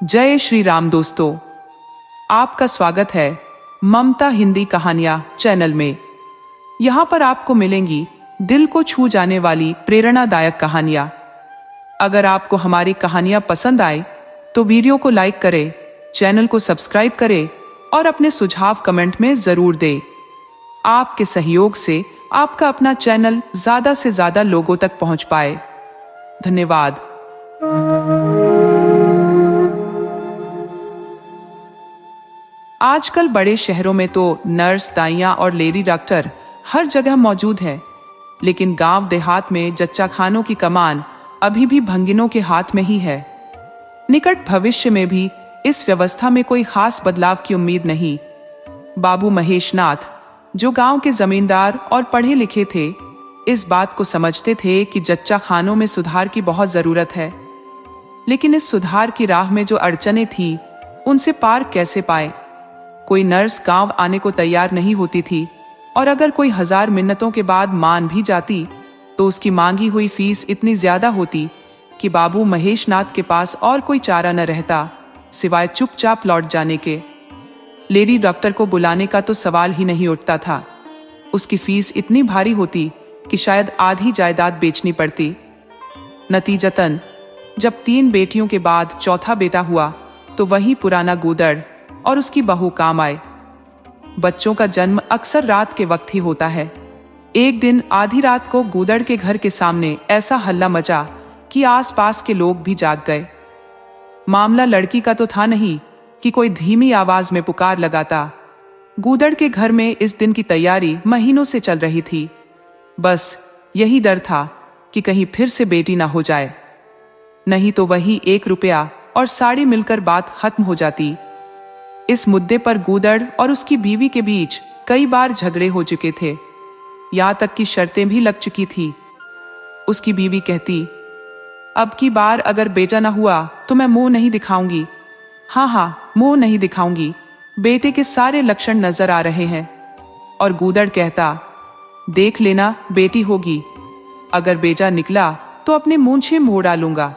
जय श्री राम दोस्तों, आपका स्वागत है ममता हिंदी कहानियां चैनल में। यहाँ पर आपको मिलेंगी दिल को छू जाने वाली प्रेरणादायक कहानियां। अगर आपको हमारी कहानियां पसंद आए तो वीडियो को लाइक करें, चैनल को सब्सक्राइब करें और अपने सुझाव कमेंट में जरूर दें। आपके सहयोग से आपका अपना चैनल ज्यादा से ज्यादा लोगों तक पहुंच पाए। धन्यवाद। आजकल बड़े शहरों में तो नर्स, दाइयां और लेडी डॉक्टर हर जगह मौजूद है, लेकिन गांव देहात में जच्चा खानों की कमान अभी भी भंगिनों के हाथ में ही है। निकट भविष्य में भी इस व्यवस्था में कोई खास बदलाव की उम्मीद नहीं। बाबू महेश नाथ, जो गांव के जमींदार और पढ़े लिखे थे, इस बात को समझते थे कि जच्चा खानों में सुधार की बहुत जरूरत है, लेकिन इस सुधार की राह में जो अड़चनें थी उनसे पार कैसे पाए। कोई नर्स गांव आने को तैयार नहीं होती थी, और अगर कोई 1000 मिन्नतों के बाद मान भी जाती तो उसकी मांगी हुई फीस इतनी ज्यादा होती कि बाबू महेश नाथ के पास और कोई चारा न रहता सिवाय चुपचाप लौट जाने के। लेडी डॉक्टर को बुलाने का तो सवाल ही नहीं उठता था। उसकी फीस इतनी भारी होती कि शायद आधी जायदाद बेचनी पड़ती। नतीजतन जब 3 बेटियों के बाद चौथा बेटा हुआ तो वही पुराना गूदड़ और उसकी बहू काम आए। बच्चों का जन्म अक्सर रात के वक्त ही होता है। एक दिन आधी रात को गूदड़ के घर के सामने ऐसा हल्ला मचा कि आसपास के लोग भी जाग गए। मामला लड़की का तो था नहीं कि कोई धीमी आवाज में पुकार लगाता। गूदड़ के घर में इस दिन की तैयारी महीनों से चल रही थी। बस यही डर था कि कहीं फिर से बेटी ना हो जाए, नहीं तो वही 1 रुपया और साड़ी मिलकर बात खत्म हो जाती। इस मुद्दे पर गूदड़ और उसकी बीवी के बीच कई बार झगड़े हो चुके थे, यहां तक कि शर्तें भी लग चुकी थी। उसकी बीवी कहती, अब की बार अगर बेटा ना हुआ तो मैं मुंह नहीं दिखाऊंगी। हाँ, मुंह नहीं दिखाऊंगी, बेटे के सारे लक्षण नजर आ रहे हैं। और गूदड़ कहता, देख लेना बेटी होगी, अगर बेटा निकला तो अपने मूंछें मोड़ डालूंगा।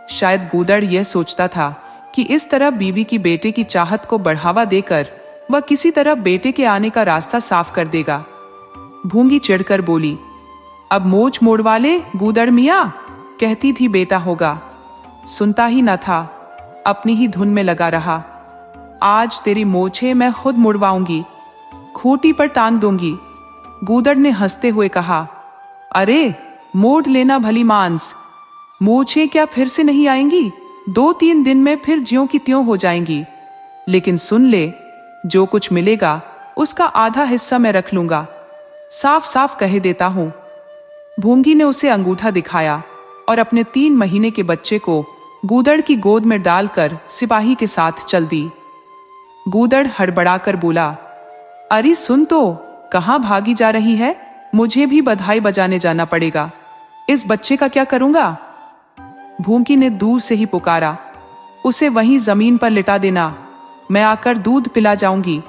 शायद गूदड़ यह सोचता था कि इस तरह बीवी की बेटे की चाहत को बढ़ावा देकर वह किसी तरह बेटे के आने का रास्ता साफ कर देगा। भूंगी चिढ़कर बोली, अब मोच मोड़ वाले गूदड़ मियां, कहती थी बेटा होगा। सुनता ही न था, अपनी ही धुन में लगा रहा। आज तेरी मोछे मैं खुद मुड़वाऊंगी, खूंटी पर टांग दूंगी। गूदड़ ने हंसते हुए कहा, अरे मोड़ लेना भली मांस, मोछे क्या फिर से नहीं आएंगी? 2-3 दिन में फिर ज्यों की त्यों हो जाएंगी। लेकिन सुन ले, जो कुछ मिलेगा उसका आधा हिस्सा मैं रख लूंगा, साफ साफ कह देता हूं। भूंगी ने उसे अंगूठा दिखाया और अपने 3 महीने के बच्चे को गूदड़ की गोद में डालकर सिपाही के साथ चल दी। गूदड़ हड़बड़ाकर बोला, अरे सुन तो, कहां भागी जा रही है? मुझे भी बधाई बजाने जाना पड़ेगा, इस बच्चे का क्या करूंगा? भूंगी ने दूर से ही पुकारा, उसे वहीं जमीन पर लिटा देना, मैं आकर दूध पिला जाऊंगी।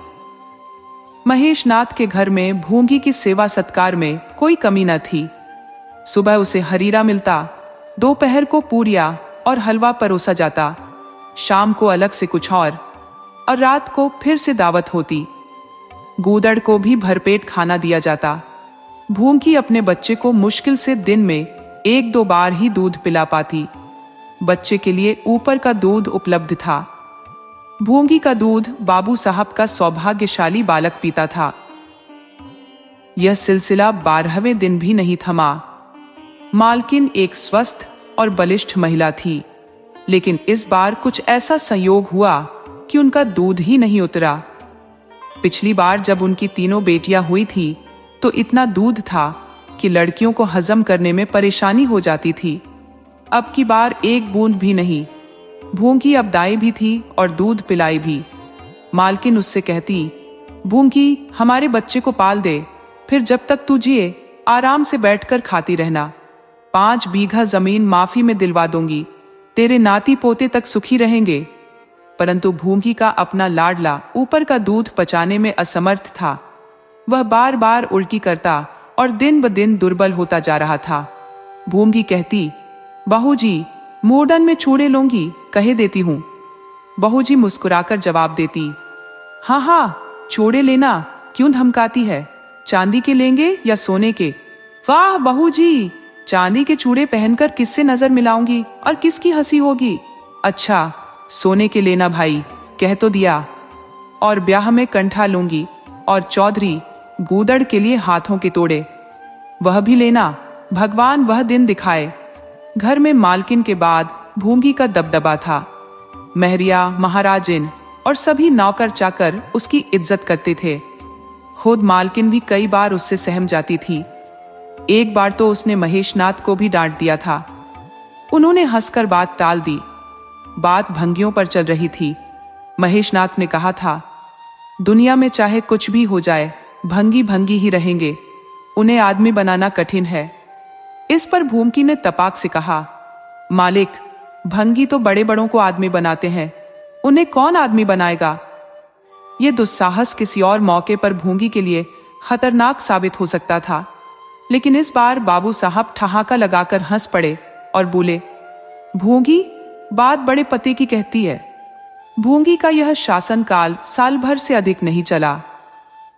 महेश नाथ के घर में भूंगी की सेवा सत्कार में कोई कमी न थी। सुबह उसे हरीरा मिलता, दोपहर को पूरिया और हलवा परोसा जाता, शाम को अलग से कुछ और रात को फिर से दावत होती। गूदड़ को भी भरपेट खाना दिया जाता। भूंगी अपने बच्चे को मुश्किल से दिन में 1-2 बार ही दूध पिला पाती। बच्चे के लिए ऊपर का दूध उपलब्ध था। भूंगी का दूध बाबू साहब का सौभाग्यशाली बालक पीता था। यह सिलसिला 12वें दिन भी नहीं थमा। मालकिन एक स्वस्थ और बलिष्ठ महिला थी, लेकिन इस बार कुछ ऐसा संयोग हुआ कि उनका दूध ही नहीं उतरा। पिछली बार जब उनकी 3 बेटियां हुई थी तो इतना दूध था कि लड़कियों को हजम करने में परेशानी हो जाती थी। अब की बार 1 बूंद भी नहीं। भूंगी अब दाई भी थी और दूध पिलाई भी। मालकिन उससे कहती, भूंगी हमारे बच्चे को पाल दे, फिर जब तक तू जिए आराम से बैठकर खाती रहना। 5 बीघा जमीन माफी में दिलवा दूंगी, तेरे नाती पोते तक सुखी रहेंगे। परंतु भूंगी का अपना लाडला ऊपर का दूध पचाने में असमर्थ था। वह बार बार उल्टी करता और दिन ब दिन दुर्बल होता जा रहा था। भूंगी कहती, बहू जी, मोड़न में चूड़े लूंगी, कहे देती हूँ, बहू जी मुस्कुराकर जवाब देती, हाँ हाँ चूड़े लेना, क्यों धमकाती है, चांदी के लेंगे या सोने के? वाह बहू जी, चांदी के चूड़े पहनकर किससे नजर मिलाऊंगी और किसकी हंसी होगी? अच्छा सोने के लेना भाई, कह तो दिया। और ब्याह में कंठा लूंगी, और चौधरी गूदड़ के लिए हाथों के तोड़े, वह भी लेना, भगवान वह दिन दिखाए। घर में मालकिन के बाद भूंगी का दबदबा था। महरिया, महाराजिन और सभी नौकर चाकर उसकी इज्जत करते थे। खुद मालकिन भी कई बार उससे सहम जाती थी। एक बार तो उसने महेशनाथ को भी डांट दिया था। उन्होंने हंसकर बात टाल दी। बात भंगियों पर चल रही थी। महेशनाथ ने कहा था, दुनिया में चाहे कुछ भी हो जाए, भंगी भंगी ही रहेंगे, उन्हें आदमी बनाना कठिन है। इस पर भूमकी ने तपाक से कहा, मालिक, भंगी तो बड़े बड़ों को आदमी बनाते हैं, उन्हें कौन आदमी बनाएगा? यह दुस्साहस किसी और मौके पर भूंगी के लिए खतरनाक साबित हो सकता था, लेकिन इस बार बाबू साहब ठहाका लगाकर हंस पड़े और बोले, भूंगी, बात बड़े पते की कहती है। भूंगी का यह शासनकाल साल भर से अधिक नहीं चला।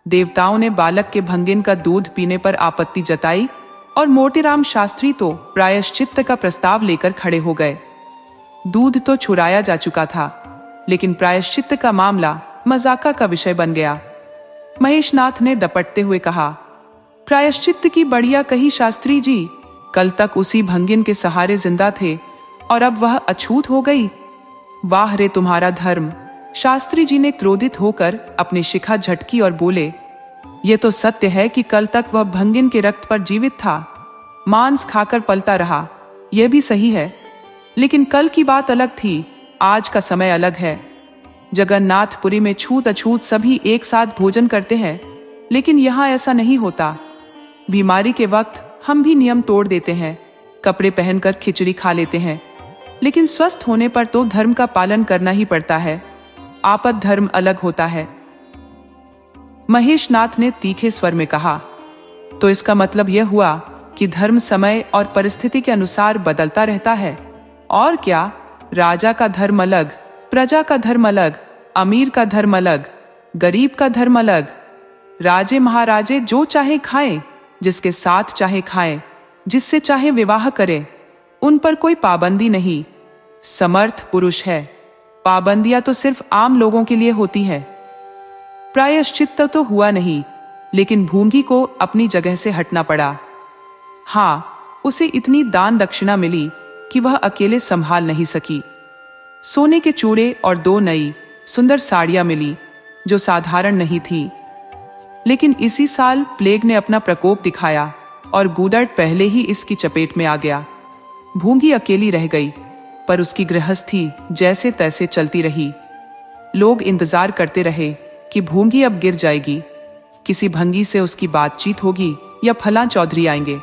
देवताओं ने बालक के भंगिन का दूध पीने पर आपत्ति जताई और मोतीराम शास्त्री तो प्रायश्चित्त का प्रस्ताव लेकर खड़े हो गए। दूध तो छुड़ाया जा चुका था, लेकिन प्रायश्चित्त का मामला मजाका का विषय बन गया। महेशनाथ ने डपटते हुए कहा, प्रायश्चित्त की बढ़िया कही शास्त्री जी, कल तक उसी भंगिन के सहारे जिंदा थे और अब वह अछूत हो गई। वाह रे तुम्हारा धर्म। शास्त्री जी ने क्रोधित होकर अपनी शिखा झटकी और बोले, ये तो सत्य है कि कल तक वह भंगिन के रक्त पर जीवित था, मांस खाकर पलता रहा, यह भी सही है, लेकिन कल की बात अलग थी, आज का समय अलग है। जगन्नाथपुरी में छूत अछूत सभी एक साथ भोजन करते हैं, लेकिन यहाँ ऐसा नहीं होता। बीमारी के वक्त हम भी नियम तोड़ देते हैं, कपड़े पहनकर खिचड़ी खा लेते हैं, लेकिन स्वस्थ होने पर तो धर्म का पालन करना ही पड़ता है। आपद धर्म अलग होता है। महेशनाथ ने तीखे स्वर में कहा, तो इसका मतलब यह हुआ कि धर्म समय और परिस्थिति के अनुसार बदलता रहता है। और क्या, राजा का धर्म अलग, प्रजा का धर्म अलग, अमीर का धर्म अलग, गरीब का धर्म अलग। राजे महाराजे जो चाहे खाएं, जिसके साथ चाहे खाएं, जिससे चाहे विवाह करें, उन पर कोई पाबंदी नहीं। समर्थ पुरुष है, पाबंदियां तो सिर्फ आम लोगों के लिए होती है। प्रायश्चित्त तो हुआ नहीं, लेकिन भूंगी को अपनी जगह से हटना पड़ा। हाँ, उसे इतनी दान दक्षिणा मिली कि वह अकेले संभाल नहीं सकी। सोने के चूड़े और 2 नई सुंदर साड़ियां मिली, जो साधारण नहीं थी। लेकिन इसी साल प्लेग ने अपना प्रकोप दिखाया और गूदड़ पहले ही इसकी चपेट में आ गया। भूंगी अकेली रह गई, पर उसकी गृहस्थी जैसे तैसे चलती रही। लोग इंतजार करते रहे कि भूंगी अब गिर जाएगी, किसी भंगी से उसकी बातचीत होगी या फलां चौधरी आएंगे,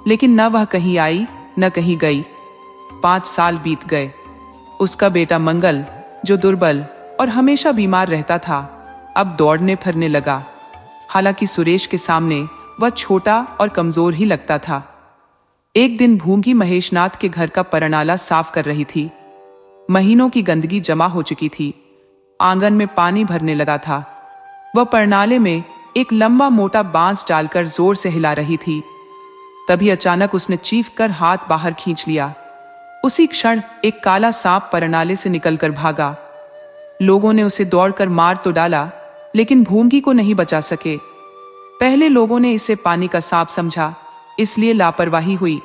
लेकिन न वह कहीं आई न कहीं गई। 5 साल बीत गए। उसका बेटा मंगल, जो दुर्बल और हमेशा बीमार रहता था, अब दौड़ने फिरने लगा। हालांकि सुरेश के सामने वह छोटा और कमजोर ही लगता था। एक दिन भूंगी महेशनाथ के घर का परनाला साफ कर रही थी। महीनों की गंदगी जमा हो चुकी थी। आंगन में पानी भरने लगा था। वह परनाले में एक लंबा मोटा बांस डालकर जोर से हिला रही थी। तभी अचानक उसने चीख कर हाथ बाहर खींच लिया। उसी क्षण एक काला सांप परनाले से निकलकर भागा। लोगों ने उसे दौड़कर मार तो डाला, लेकिन भूंगी को नहीं बचा सके। पहले लोगों ने इसे पानी का सांप समझा, इसलिए लापरवाही हुई।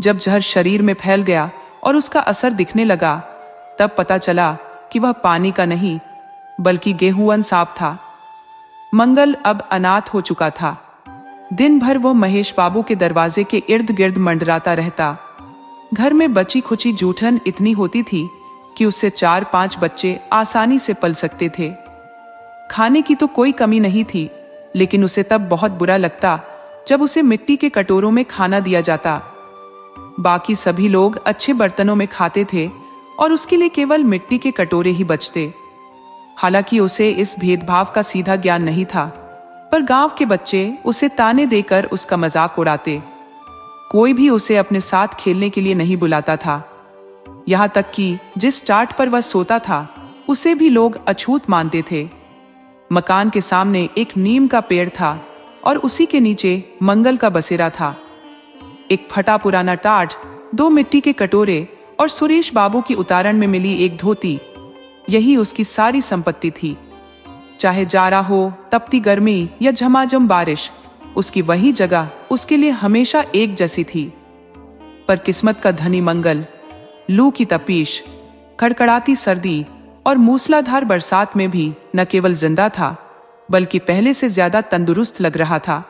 जब जहर शरीर में फैल गया और उसका असर दिखने लगा, तब पता चला कि वह पानी का नहीं, बल्कि गेहूं सांप था। मंगल अब अनाथ हो चुका था। दिन भर वो महेश बाबू के दरवाजे के इर्द गिर्द मंडराता रहता। घर में बची खुची जूठन इतनी होती थी कि उससे 4-5 बच्चे आसानी से पल सकते थे। खाने की तो कोई कमी नहीं थी, लेकिन उसे तब बहुत बुरा लगता जब उसे मिट्टी के कटोरों में खाना दिया जाता। बाकी सभी लोग अच्छे बर्तनों में खाते थे और उसके लिए केवल मिट्टी के कटोरे ही बचते। हालांकि उसे इस भेदभाव का सीधा ज्ञान नहीं था, पर गांव के बच्चे उसे ताने देकर उसका मजाक उड़ाते। कोई भी उसे अपने साथ खेलने के लिए नहीं बुलाता था। यहाँ तक कि जिस टाट पर वह सोता था, उसे भी लोग अछूत मानते थे। मकान के सामने एक नीम का पेड़ था और उसी के नीचे मंगल का बसेरा था। एक फटा पुराना टाट, 2 मिट्टी के कटोरे और सुरेश बाबू की उतारण में मिली एक धोती, यही उसकी सारी संपत्ति थी। चाहे जाड़ा हो, तपती गर्मी या झमाझम बारिश, उसकी वही जगह उसके लिए हमेशा एक जैसी थी। पर किस्मत का धनी मंगल लू की तपीश, कड़कड़ाती सर्दी और मूसलाधार बरसात में भी न केवल जिंदा था, बल्कि पहले से ज्यादा तंदुरुस्त लग रहा था।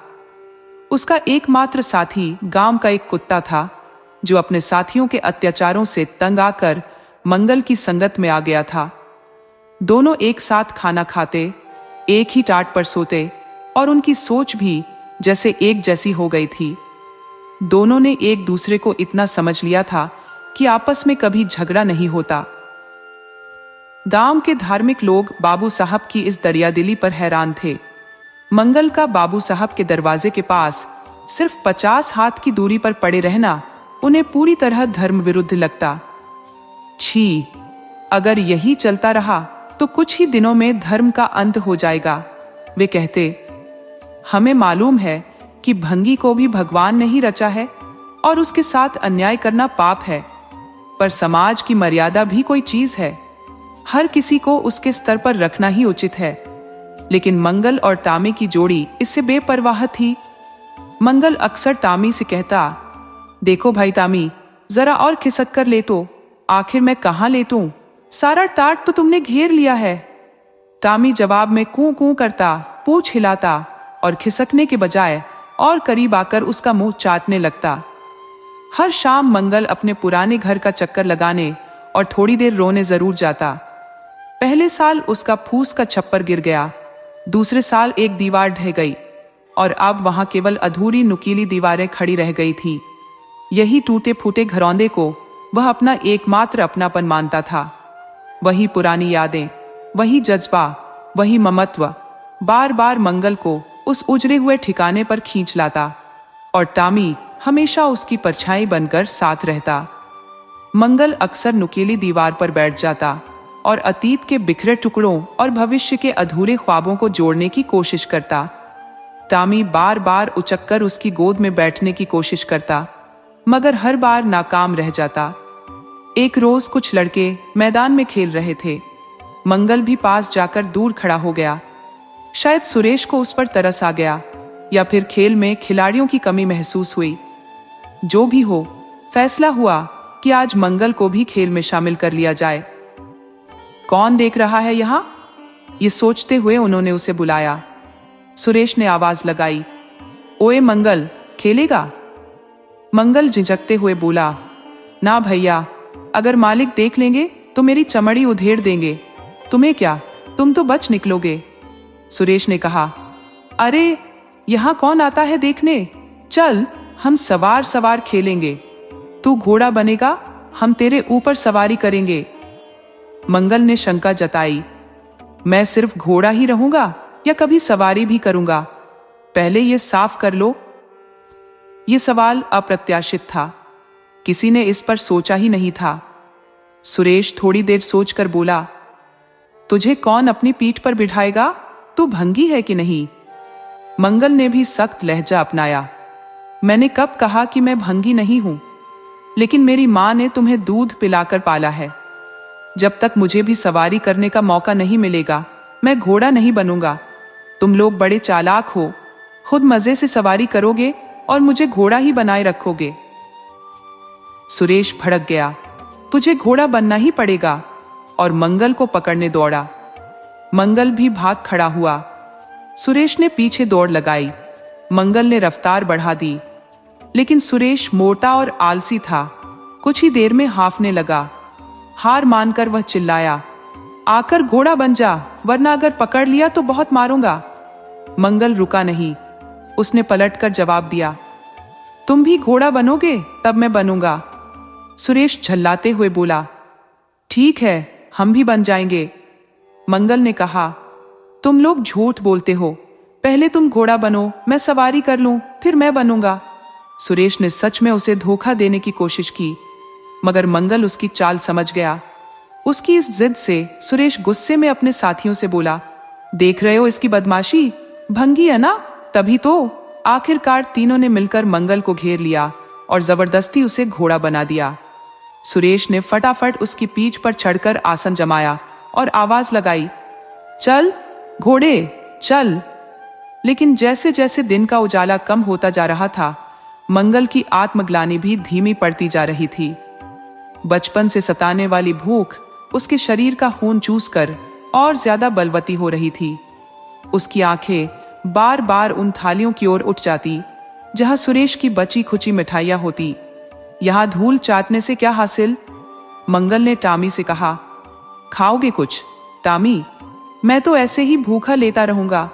उसका एकमात्र साथी गांव का एक कुत्ता था, जो अपने साथियों के अत्याचारों से तंग आकर मंगल की संगत में आ गया था। दोनों एक साथ खाना खाते, एक ही टाट पर सोते और उनकी सोच भी जैसे एक जैसी हो गई थी। दोनों ने एक दूसरे को इतना समझ लिया था कि आपस में कभी झगड़ा नहीं होता। गांव के धार्मिक लोग बाबू साहब की इस दरियादिली पर हैरान थे। मंगल का बाबू साहब के दरवाजे के पास सिर्फ 50 हाथ की दूरी पर पड़े रहना उन्हें पूरी तरह धर्म विरुद्ध लगता। छी, अगर यही चलता रहा तो कुछ ही दिनों में धर्म का अंत हो जाएगा, वे कहते। हमें मालूम है कि भंगी को भी भगवान नहीं रचा है और उसके साथ अन्याय करना पाप है, पर समाज की मर्यादा भी कोई चीज है। हर किसी को उसके स्तर पर रखना ही उचित है। लेकिन मंगल और तामी की जोड़ी इससे बेपरवाह थी। मंगल अक्सर तामी से कहता, देखो भाई तामी, जरा और खिसक कर ले तो, आखिर मैं कहां लेतूं, सारा टाट तो तुमने घेर लिया है। तामी जवाब में कूं कूं करता, पूंछ हिलाता और खिसकने के बजाय और करीब आकर उसका मुंह चाटने लगता। हर शाम मंगल अपने पुराने घर का चक्कर लगाने और थोड़ी देर रोने जरूर जाता। पहले साल उसका फूस का छप्पर गिर गया, दूसरे साल एक दीवार ढह गई और अब वहां केवल अधूरी नुकीली दीवारें खड़ी रह गई थी। यही टूटे फूटे घरौंदे को वह अपना एकमात्र अपनापन मानता था। वही पुरानी यादें, वही जज्बा, वही ममत्व बार बार मंगल को उस उजड़े हुए ठिकाने पर खींच लाता और तामी हमेशा उसकी परछाई बनकर साथ रहता। मंगल अक्सर नुकीली दीवार पर बैठ जाता और अतीत के बिखरे टुकड़ों और भविष्य के अधूरे ख्वाबों को जोड़ने की कोशिश करता। तामी बार बार उचककर उसकी गोद में बैठने की कोशिश करता, मगर हर बार नाकाम रह जाता। एक रोज कुछ लड़के मैदान में खेल रहे थे। मंगल भी पास जाकर दूर खड़ा हो गया। शायद सुरेश को उस पर तरस आ गया या फिर खेल में खिलाड़ियों की कमी महसूस हुई। जो भी हो, फैसला हुआ कि आज मंगल को भी खेल में शामिल कर लिया जाए। कौन देख रहा है यहाँ? ये सोचते हुए उन्होंने उसे बुलाया। सुरेश ने आवाज लगाई, ओए मंगल, खेलेगा? मंगल झिझकते हुए बोला, ना भैया, अगर मालिक देख लेंगे तो मेरी चमड़ी उधेड़ देंगे। तुम्हें क्या, तुम तो बच निकलोगे। सुरेश ने कहा, अरे यहाँ कौन आता है देखने, चल हम सवार सवार खेलेंगे। तू घोड़ा बनेगा, हम तेरे ऊपर सवारी करेंगे। मंगल ने शंका जताई, मैं सिर्फ घोड़ा ही रहूंगा या कभी सवारी भी करूंगा? पहले ये साफ कर लो। ये सवाल अप्रत्याशित था, किसी ने इस पर सोचा ही नहीं था। सुरेश थोड़ी देर सोचकर बोला, तुझे कौन अपनी पीठ पर बिठाएगा? तू भंगी है कि नहीं? मंगल ने भी सख्त लहजा अपनाया, मैंने कब कहा कि मैं भंगी नहीं हूं? लेकिन मेरी मां ने तुम्हें दूध पिलाकर पाला है। जब तक मुझे भी सवारी करने का मौका नहीं मिलेगा, मैं घोड़ा नहीं बनूंगा। तुम लोग बड़े चालाक हो, खुद मजे से सवारी करोगे और मुझे घोड़ा ही बनाए रखोगे। सुरेश भड़क गया, तुझे घोड़ा बनना ही पड़ेगा, और मंगल को पकड़ने दौड़ा। मंगल भी भाग खड़ा हुआ। सुरेश ने पीछे दौड़ लगाई। मंगल ने रफ्तार बढ़ा दी, लेकिन सुरेश मोटा और आलसी था। कुछ ही देर में हांफने लगा। हार मानकर वह चिल्लाया, आकर घोड़ा बन जा, वरना अगर पकड़ लिया तो बहुत मारूंगा। मंगल रुका नहीं, उसने पलटकर जवाब दिया, तुम भी घोड़ा बनोगे तब मैं बनूंगा। सुरेश झल्लाते हुए बोला, ठीक है, हम भी बन जाएंगे। मंगल ने कहा, तुम लोग झूठ बोलते हो, पहले तुम घोड़ा बनो, मैं सवारी कर लूं, फिर मैं बनूंगा। सुरेश ने सच में उसे धोखा देने की कोशिश की, मगर मंगल उसकी चाल समझ गया। उसकी इस जिद से सुरेश गुस्से में अपने साथियों से बोला, देख रहे हो इसकी बदमाशी, भंगी है ना, तभी तो। आखिरकार तीनों ने मिलकर मंगल को घेर लिया और जबरदस्ती उसे घोड़ा बना दिया। सुरेश ने फटाफट उसकी पीठ पर चढ़कर आसन जमाया और आवाज लगाई, चल घोड़े चल। लेकिन जैसे जैसे दिन का उजाला कम होता जा रहा था, मंगल की आत्मग्लानि भी धीमी पड़ती जा रही थी। बचपन से सताने वाली भूख उसके शरीर का खून चूसकर और ज्यादा बलवती हो रही थी। उसकी आंखें बार बार उन थालियों की ओर उठ जाती जहां सुरेश की बची खुची मिठाइयां होती। यहां धूल चाटने से क्या हासिल? मंगल ने टामी से कहा, खाओगे कुछ टामी? मैं तो ऐसे ही भूखा लेता रहूंगा।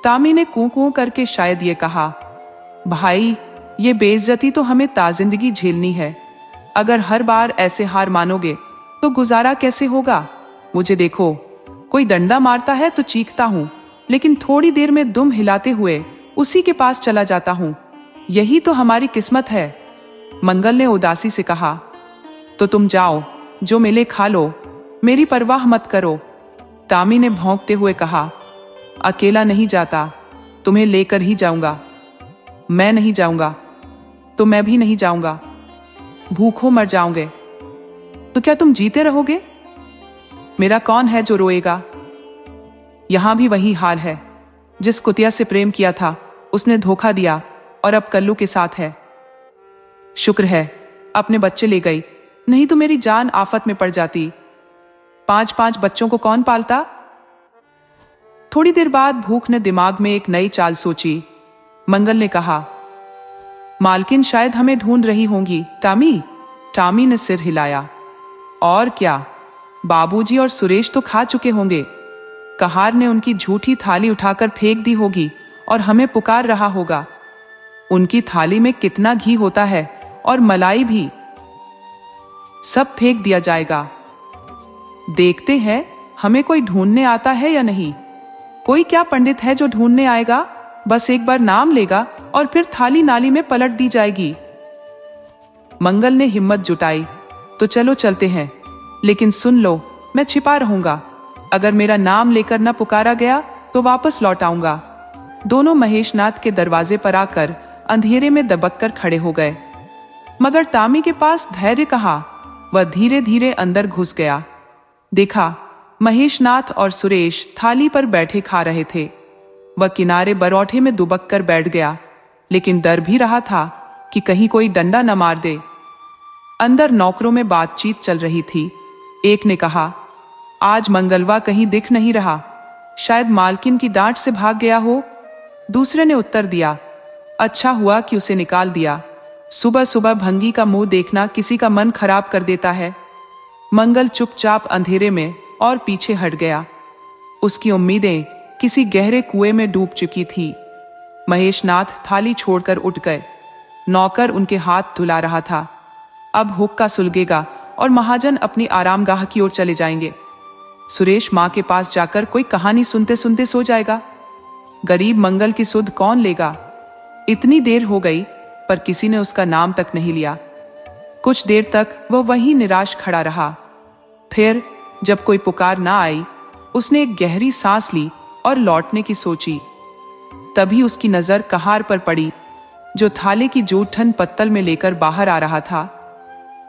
टामी ने कूं कूं करके शायद ये कहा, भाई ये बेइज्जती तो हमें ताजिंदगी झेलनी है। अगर हर बार ऐसे हार मानोगे तो गुजारा कैसे होगा? मुझे देखो, कोई डंडा मारता है तो चीखता हूं, लेकिन थोड़ी देर में दुम हिलाते हुए उसी के पास चला जाता हूं। यही तो हमारी किस्मत है। मंगल ने उदासी से कहा, तो तुम जाओ, जो मिले खा लो, मेरी परवाह मत करो। टामी ने भौंकते हुए कहा, अकेला नहीं जाता, तुम्हें लेकर ही जाऊंगा। मैं नहीं जाऊंगा तो मैं भी नहीं जाऊंगा। भूखों मर जाओगे तो क्या तुम जीते रहोगे? मेरा कौन है जो रोएगा? यहां भी वही हाल है। जिस कुतिया से प्रेम किया था उसने धोखा दिया और अब कल्लू के साथ है। शुक्र है अपने बच्चे ले गई, नहीं तो मेरी जान आफत में पड़ जाती। 5-5 बच्चों को कौन पालता? थोड़ी देर बाद भूख ने दिमाग में एक नई चाल सोची। मंगल ने कहा, मालकिन शायद हमें ढूंढ रही होंगी टामी। टामी ने सिर हिलाया, और क्या, बाबूजी और सुरेश तो खा चुके होंगे। कहार ने उनकी झूठी थाली उठाकर फेंक दी होगी और हमें पुकार रहा होगा। उनकी थाली में कितना घी होता है और मलाई भी, सब फेंक दिया जाएगा। देखते हैं हमें कोई ढूंढने आता है या नहीं। कोई क्या पंडित है जो ढूंढने आएगा? बस एक बार नाम लेगा और फिर थाली नाली में पलट दी जाएगी। मंगल ने हिम्मत जुटाई, तो चलो चलते हैं, लेकिन सुन लो, मैं छिपा रहूंगा। अगर मेरा नाम लेकर न पुकारा गया तो वापस लौट आऊंगा। दोनों महेशनाथ के दरवाजे पर आकर अंधेरे में दबककर खड़े हो गए, मगर टामी के पास धैर्य कहाँ। वह धीरे धीरे अंदर घुस गया। देखा, महेशनाथ और सुरेश थाली पर बैठे खा रहे थे। वह किनारे बरौठे में दुबक कर बैठ गया, लेकिन डर भी रहा था कि कहीं कोई डंडा न मार दे। अंदर नौकरों में बातचीत चल रही थी। एक ने कहा, आज मंगलवा कहीं दिख नहीं रहा, शायद मालकिन की डांट से भाग गया हो। दूसरे ने उत्तर दिया, अच्छा हुआ कि उसे निकाल दिया। सुबह सुबह भंगी का मुंह देखना किसी का मन खराब कर देता है। मंगल चुपचाप अंधेरे में और पीछे हट गया। उसकी उम्मीदें किसी गहरे कुएं में डूब चुकी थी। महेशनाथ थाली छोड़कर उठ गए। नौकर उनके हाथ धुला रहा था। अब हुक्का सुलगेगा और महाजन अपनी आरामगाह की ओर चले जाएंगे। सुरेश मां के पास जाकर कोई कहानी सुनते सुनते सो जाएगा। गरीब मंगल की सुध कौन लेगा? इतनी देर हो गई पर किसी ने उसका नाम तक नहीं लिया। कुछ देर तक वह वहीं निराश खड़ा रहा। फिर जब कोई पुकार ना आई, उसने एक गहरी सांस ली और लौटने की सोची। तभी उसकी नजर कहार पर पड़ी, जो थाले की जूठन पत्तल में लेकर बाहर आ रहा था।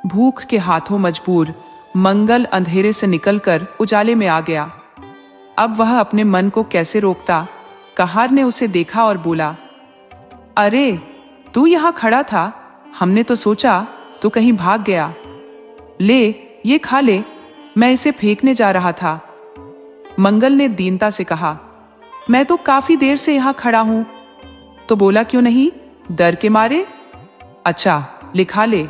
भूख के हाथों मजबूर मंगल अंधेरे से निकलकर उजाले में आ गया। अब वह अपने मन को कैसे रोकता? कहार ने उसे देखा और बोला, अरे तू यहां खड़ा था, हमने तो सोचा तू कहीं भाग गया। ले ये खा ले, मैं इसे फेंकने जा रहा था। मंगल ने दीनता से कहा, मैं तो काफी देर से यहां खड़ा हूं। तो बोला क्यों नहीं? डर के मारे? अच्छा लिखा ले।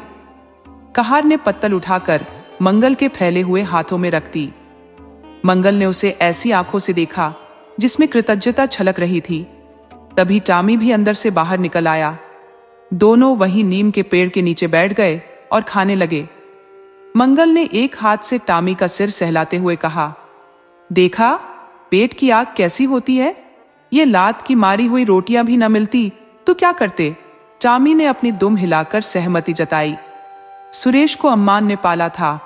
कहार ने पत्तल उठाकर मंगल के फैले हुए हाथों में रख दी। मंगल ने उसे ऐसी आंखों से देखा जिसमें कृतज्ञता छलक रही थी। तभी टामी भी अंदर से बाहर निकल आया। दोनों वहीं नीम के पेड़ के नीचे बैठ गए और खाने लगे। मंगल ने एक हाथ से टामी का सिर सहलाते हुए कहा, देखा पेट की आग कैसी होती है? ये लात की मारी हुई रोटियां भी न मिलती तो क्या करते? टामी ने अपनी दुम हिलाकर सहमति जताई। सुरेश को अम्मान ने पाला था।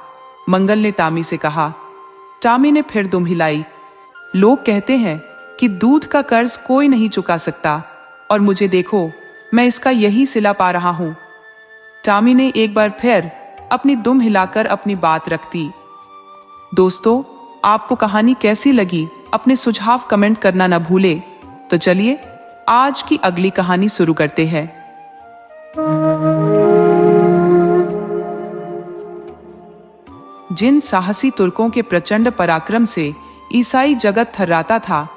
मंगल ने टामी से कहा। टामी ने फिर दुम हिलाई। लोग कहते हैं कि दूध का कर्ज कोई नहीं चुका सकता, और मुझे देखो, मैं इसका यही सिला पा रहा हूं। टामी ने एक बार फिर अपनी दुम हिलाकर अपनी बात रख दी। दोस्तों, आपको कहानी कैसी लगी? अपने सुझाव कमेंट करना न भूले। तो चलिए आज की अगली कहानी शुरू करते हैं। जिन साहसी तुर्कों के प्रचंड पराक्रम से ईसाई जगत थर्राता था,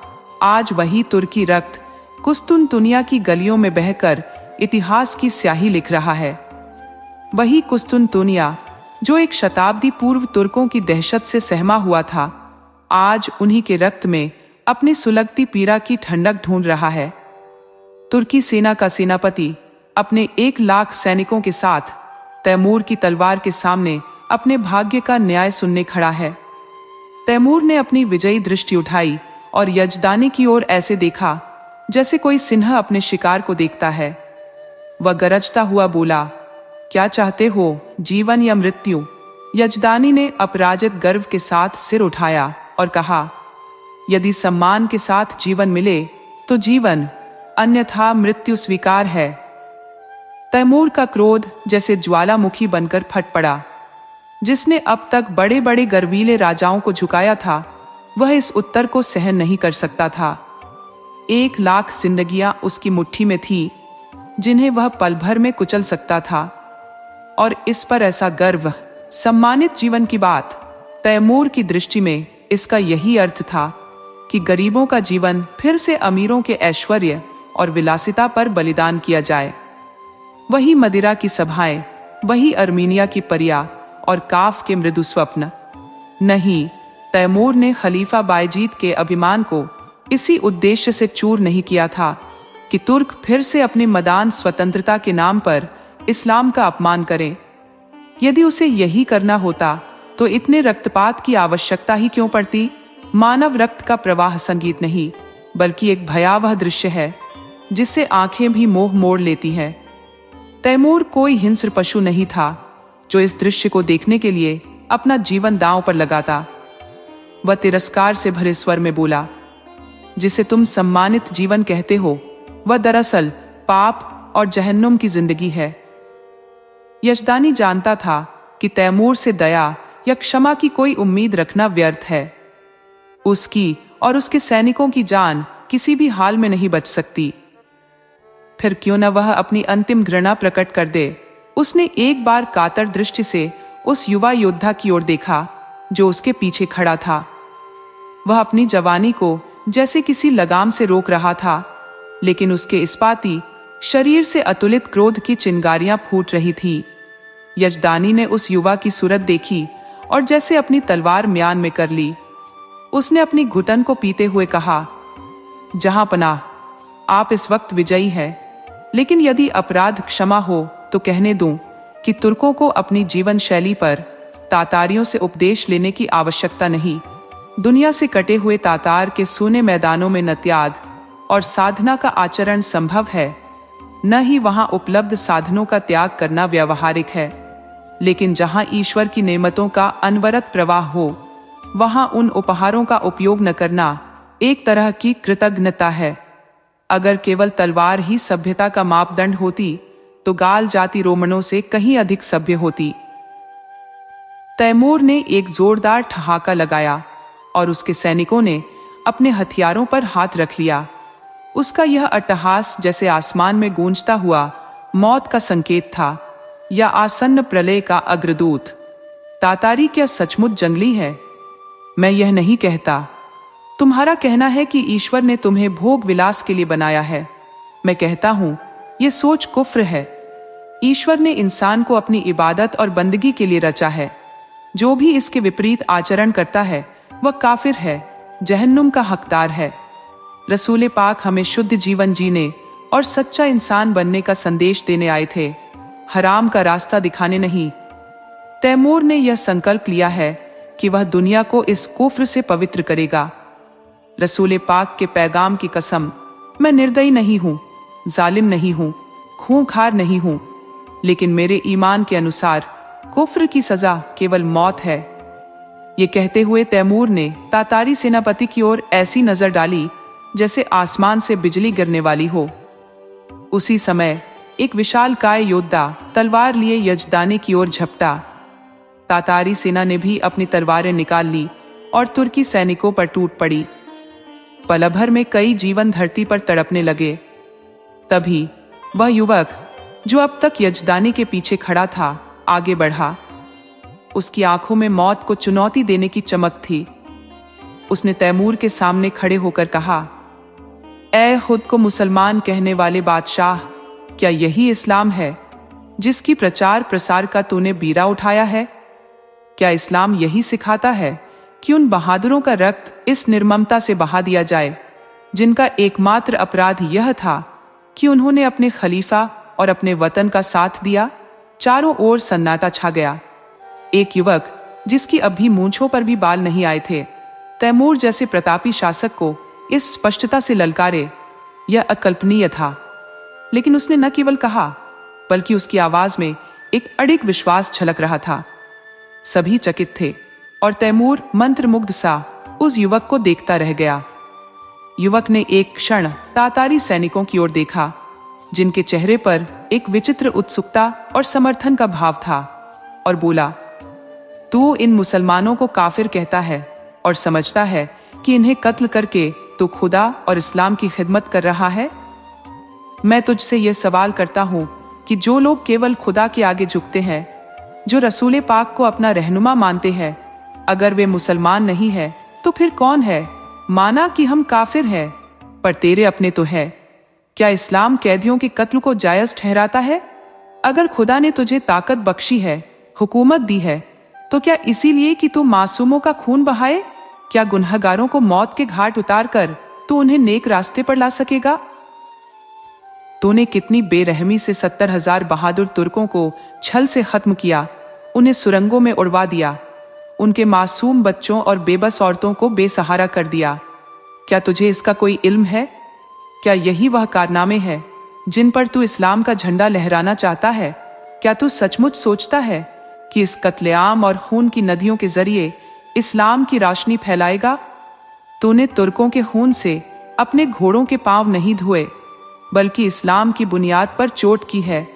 आज वही तुर्की रक्त कुस्तुनतुनिया की गलियों में बहकर इतिहास की स्याही लिख रहा है। वही कुस्तुनतुनिया जो एक शताब्दी पूर्व तुर्कों की दहशत से सहमा हुआ था, आज उन्हीं के रक्त में अपनी सुलगती पीड़ा की ठंडक ढूंढ रहा है। तुर्की सेना का सेनापति अपने 1,00,000 सैनिकों के साथ तैमूर की तलवार के सामने अपने भाग्य का न्याय सुनने खड़ा है। तैमूर ने अपनी विजयी दृष्टि उठाई और यजदानी की ओर ऐसे देखा जैसे कोई सिंह अपने शिकार को देखता है। वह गरजता हुआ बोला, क्या चाहते हो, जीवन या मृत्यु? यजदानी ने अपराजित गर्व के साथ सिर उठाया और कहा, यदि सम्मान के साथ जीवन मिले तो जीवन, अन्यथा मृत्यु स्वीकार है। तैमूर का क्रोध जैसे ज्वालामुखी बनकर फट पड़ा। जिसने अब तक बड़े बड़े गर्वीले राजाओं को झुकाया था, वह इस उत्तर को सहन नहीं कर सकता था। 1,00,000 जिंदगियां उसकी मुट्ठी में थी, जिन्हें वह पल भर में कुचल सकता था। और इस पर ऐसा गर्व, सम्मानित जीवन की बात। तैमूर की दृष्टि में इसका यही अर्थ था कि गरीबों का जीवन फिर से अमीरों के ऐश्वर्य और विलासिता पर बलिदान किया जाए। वही मदिरा की सभाएं, वही अर्मीनिया की परिया और काफ के मृदु स्वप्न। नहीं, तैमूर ने खलीफा बायजीद के अभिमान को इसी उद्देश्य से चूर नहीं किया था कि तुर्क फिर से अपनी मदान स्वतंत्रता के नाम पर इस्लाम का अपमान करें। यदि उसे यही करना होता तो इतने रक्तपात की आवश्यकता ही क्यों पड़ती? मानव रक्त का प्रवाह संगीत नहीं, बल्कि एक भयावह दृश्य है जिससे आंखें भी मोह मोड़ लेती हैं। तैमूर कोई हिंस्र पशु नहीं था जो इस दृश्य को देखने के लिए अपना जीवन दांव पर लगाता। वह तिरस्कार से भरे स्वर में बोला, जिसे तुम सम्मानित जीवन कहते हो, वह दरअसल पाप और जहन्नुम की जिंदगी है। यजदानी जानता था कि तैमूर से दया या क्षमा की कोई उम्मीद रखना व्यर्थ है। उसकी और उसके सैनिकों की जान किसी भी हाल में नहीं बच सकती। फिर क्यों न वह अपनी अंतिम घृणा प्रकट कर दे। उसने एक बार कातर दृष्टि से उस युवा योद्धा की ओर देखा जो उसके पीछे खड़ा था। वह अपनी जवानी को जैसे किसी लगाम से रोक रहा था, लेकिन उसके इस्पाती शरीर से अतुलित क्रोध की चिंगारियां फूट रही थी। यजदानी ने उस युवा की सूरत देखी और जैसे अपनी तलवार म्यान में कर ली। उसने अपनी घुटन को पीते हुए कहा, जहां पनाह, आप इस वक्त विजयी हैं, लेकिन यदि अपराध क्षमा हो तो कहने दूं कि तुर्कों को अपनी जीवन शैली पर तातारियों से उपदेश लेने की आवश्यकता नहीं। दुनिया से कटे हुए तातार के सूने मैदानों में न त्याग और साधना का आचरण संभव है, न ही वहां उपलब्ध साधनों का त्याग करना व्यवहारिक है। लेकिन जहां ईश्वर की नेमतों का अनवरत प्रवाह हो, वहां उन उपहारों का उपयोग न करना एक तरह की कृतज्ञता है। अगर केवल तलवार ही सभ्यता का मापदंड होती तो गाल जाति रोमनों से कहीं अधिक सभ्य होती। तैमूर ने एक जोरदार ठहाका लगाया और उसके सैनिकों ने अपने हथियारों पर हाथ रख लिया। उसका यह अट्टहास जैसे आसमान में गूंजता हुआ मौत का संकेत था या आसन्न प्रलय का अग्रदूत। तातारी क्या सचमुच जंगली है? मैं यह नहीं कहता। तुम्हारा कहना है कि ईश्वर ने तुम्हें भोग विलास के लिए बनाया है। मैं कहता हूं, यह सोच कुफ्र है। ईश्वर ने इंसान को अपनी इबादत और बंदगी के लिए रचा है। जो भी इसके विपरीत आचरण करता है वह काफिर है, जहन्नुम का हकदार है। रसूल पाक हमें शुद्ध जीवन जीने और सच्चा इंसान बनने का संदेश देने आए थे, हराम का रास्ता दिखाने नहीं। तैमूर ने यह संकल्प लिया है कि वह दुनिया को इस कुफ्र से पवित्र करेगा। रसूल पाक के पैगाम की कसम, मैं निर्दयी नहीं हूं, जालिम नहीं हूं, खूंखार नहीं हूं, लेकिन मेरे ईमान के अनुसार कुफ्र की सजा केवल मौत है। ये कहते हुए तैमूर ने तातारी सेनापति की ओर ऐसी नजर डाली जैसे आसमान से बिजली गिरने वाली हो। उसी समय एक विशालकाय योद्धा तलवार लिए यजदानी की ओर झपटा। तातारी सेना ने भी अपनी तलवारें निकाल ली और तुर्की सैनिकों पर टूट पड़ी। पल भर में कई जीवन धरती पर तड़पने लगे। तभी वह युवक जो अब तक यजदानी के पीछे खड़ा था आगे बढ़ा। उसकी आंखों में मौत को चुनौती देने की चमक थी। उसने तैमूर के सामने खड़े होकर कहा, ऐ खुद को मुसलमान कहने वाले बादशाह, क्या यही इस्लाम है जिसकी प्रचार प्रसार का तूने बीड़ा उठाया है? क्या इस्लाम यही सिखाता है कि उन बहादुरों का रक्त इस निर्ममता से बहा दिया जाए जिनका एकमात्र अपराध यह था कि उन्होंने अपने खलीफा और अपने वतन का साथ दिया? चारों ओर सन्नाटा छा गया। एक युवक जिसकी अब भी मूंछों पर भी बाल नहीं आए थे, तैमूर जैसे प्रतापी शासक को इस स्पष्टता से ललकारे, यह अकल्पनीय था। लेकिन उसने न केवल कहा बल्कि उसकी आवाज में एक अडिग विश्वास झलक रहा था। सभी चकित थे और तैमूर मंत्रमुग्ध सा उस युवक को देखता रह गया। युवक ने एक क्षण तातारी सैनिकों की ओर देखा जिनके चेहरे पर एक विचित्र उत्सुकता और समर्थन का भाव था, और बोला, तू इन मुसलमानों को काफिर कहता है और समझता है कि इन्हें कत्ल करके तू खुदा और इस्लाम की खिदमत कर रहा है? मैं तुझसे यह सवाल करता हूं कि जो लोग केवल खुदा के आगे झुकते हैं, जो रसूल पाक को अपना रहनुमा मानते हैं, अगर वे मुसलमान नहीं है तो फिर कौन है? माना कि हम काफिर हैं, पर तेरे अपने तो है। क्या इस्लाम कैदियों के कत्ल को जायज ठहराता है? अगर खुदा ने तुझे ताकत बख्शी है, हुकूमत दी है, तो क्या इसीलिए कि तू मासूमों का खून बहाए? क्या गुनहगारों को मौत के घाट उतार कर तू उन्हें नेक रास्ते पर ला सकेगा? तूने कितनी बेरहमी से 70,000 बहादुर तुर्कों को छल से खत्म किया, उन्हें सुरंगों में उड़वा दिया, उनके मासूम बच्चों और बेबस औरतों को बेसहारा कर दिया। क्या तुझे इसका कोई इल्म है? क्या यही वह कारनामे हैं जिन पर तू इस्लाम का झंडा लहराना चाहता है? क्या तू सचमुच सोचता है कि इस कत्लेआम और खून की नदियों के जरिए इस्लाम की रोशनी फैलाएगा? तूने तुर्कों के खून से अपने घोड़ों के पांव नहीं धोए, बल्कि इस्लाम की बुनियाद पर चोट की है।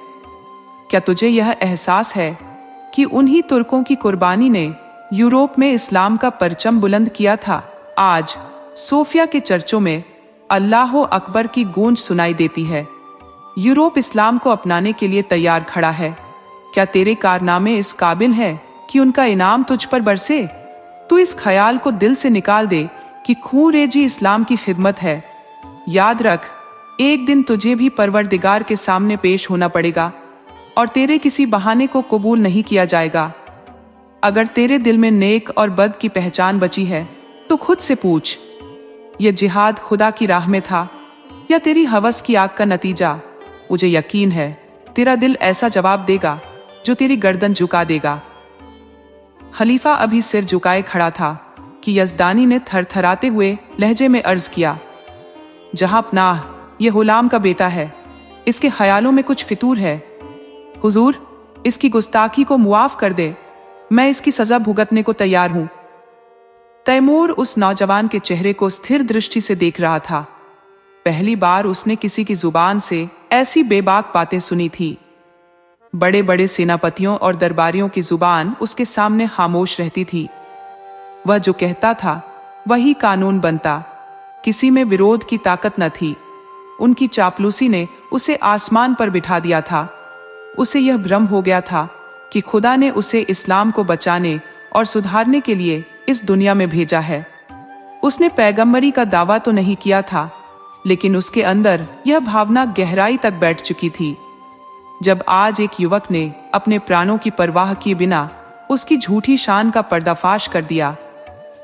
क्या तुझे यह एहसास है कि उन्हीं तुर्कों की कुर्बानी ने यूरोप में इस्लाम का परचम बुलंद किया था? आज सोफिया के चर्चों में अल्लाह अकबर की गूंज सुनाई देती है। यूरोप इस्लाम को अपनाने के लिए तैयार खड़ा है। क्या तेरे कारनामे इस काबिल हैं कि उनका इनाम तुझ पर बरसे? तू इस ख्याल को दिल से निकाल दे कि खून रेजी इस्लाम की खिदमत है। याद रख, एक दिन तुझे भी परवरदिगार के सामने पेश होना पड़ेगा और तेरे किसी बहाने को कबूल नहीं किया जाएगा। अगर तेरे दिल में नेक और बद की पहचान बची है तो खुद से पूछ, यह जिहाद खुदा की राह में था या तेरी हवस की आग का नतीजा? मुझे यकीन है तेरा दिल ऐसा जवाब देगा जो तेरी गर्दन झुका देगा। खलीफा अभी सिर झुकाए खड़ा था कि यजदानी ने थरथराते हुए लहजे में अर्ज किया, जहां पनाह, यह गुलाम का बेटा है, इसके ख्यालों में कुछ फितूर है। हुजूर, इसकी गुस्ताखी को मुआफ कर दे, मैं इसकी सजा भुगतने को तैयार हूं। तैमूर उस नौजवान के चेहरे को स्थिर दृष्टि से देख रहा था। पहली बार उसने किसी की जुबान से ऐसी बेबाक बातें सुनी थी। बड़े बड़े सेनापतियों और दरबारियों की जुबान उसके सामने खामोश रहती थी। वह जो कहता था वही कानून बनता, किसी में विरोध की ताकत न थी। उनकी चापलूसी ने उसे आसमान पर बिठा दिया था। उसे यह भ्रम हो गया था कि खुदा ने उसे इस्लाम को बचाने और सुधारने के लिए इस दुनिया में भेजा है। उसने पैगंबरी का दावा तो नहीं किया था, लेकिन उसके अंदर यह भावना गहराई तक बैठ चुकी थी। जब आज एक युवक ने अपने प्राणों की परवाह किए बिना उसकी झूठी शान का पर्दाफाश कर दिया,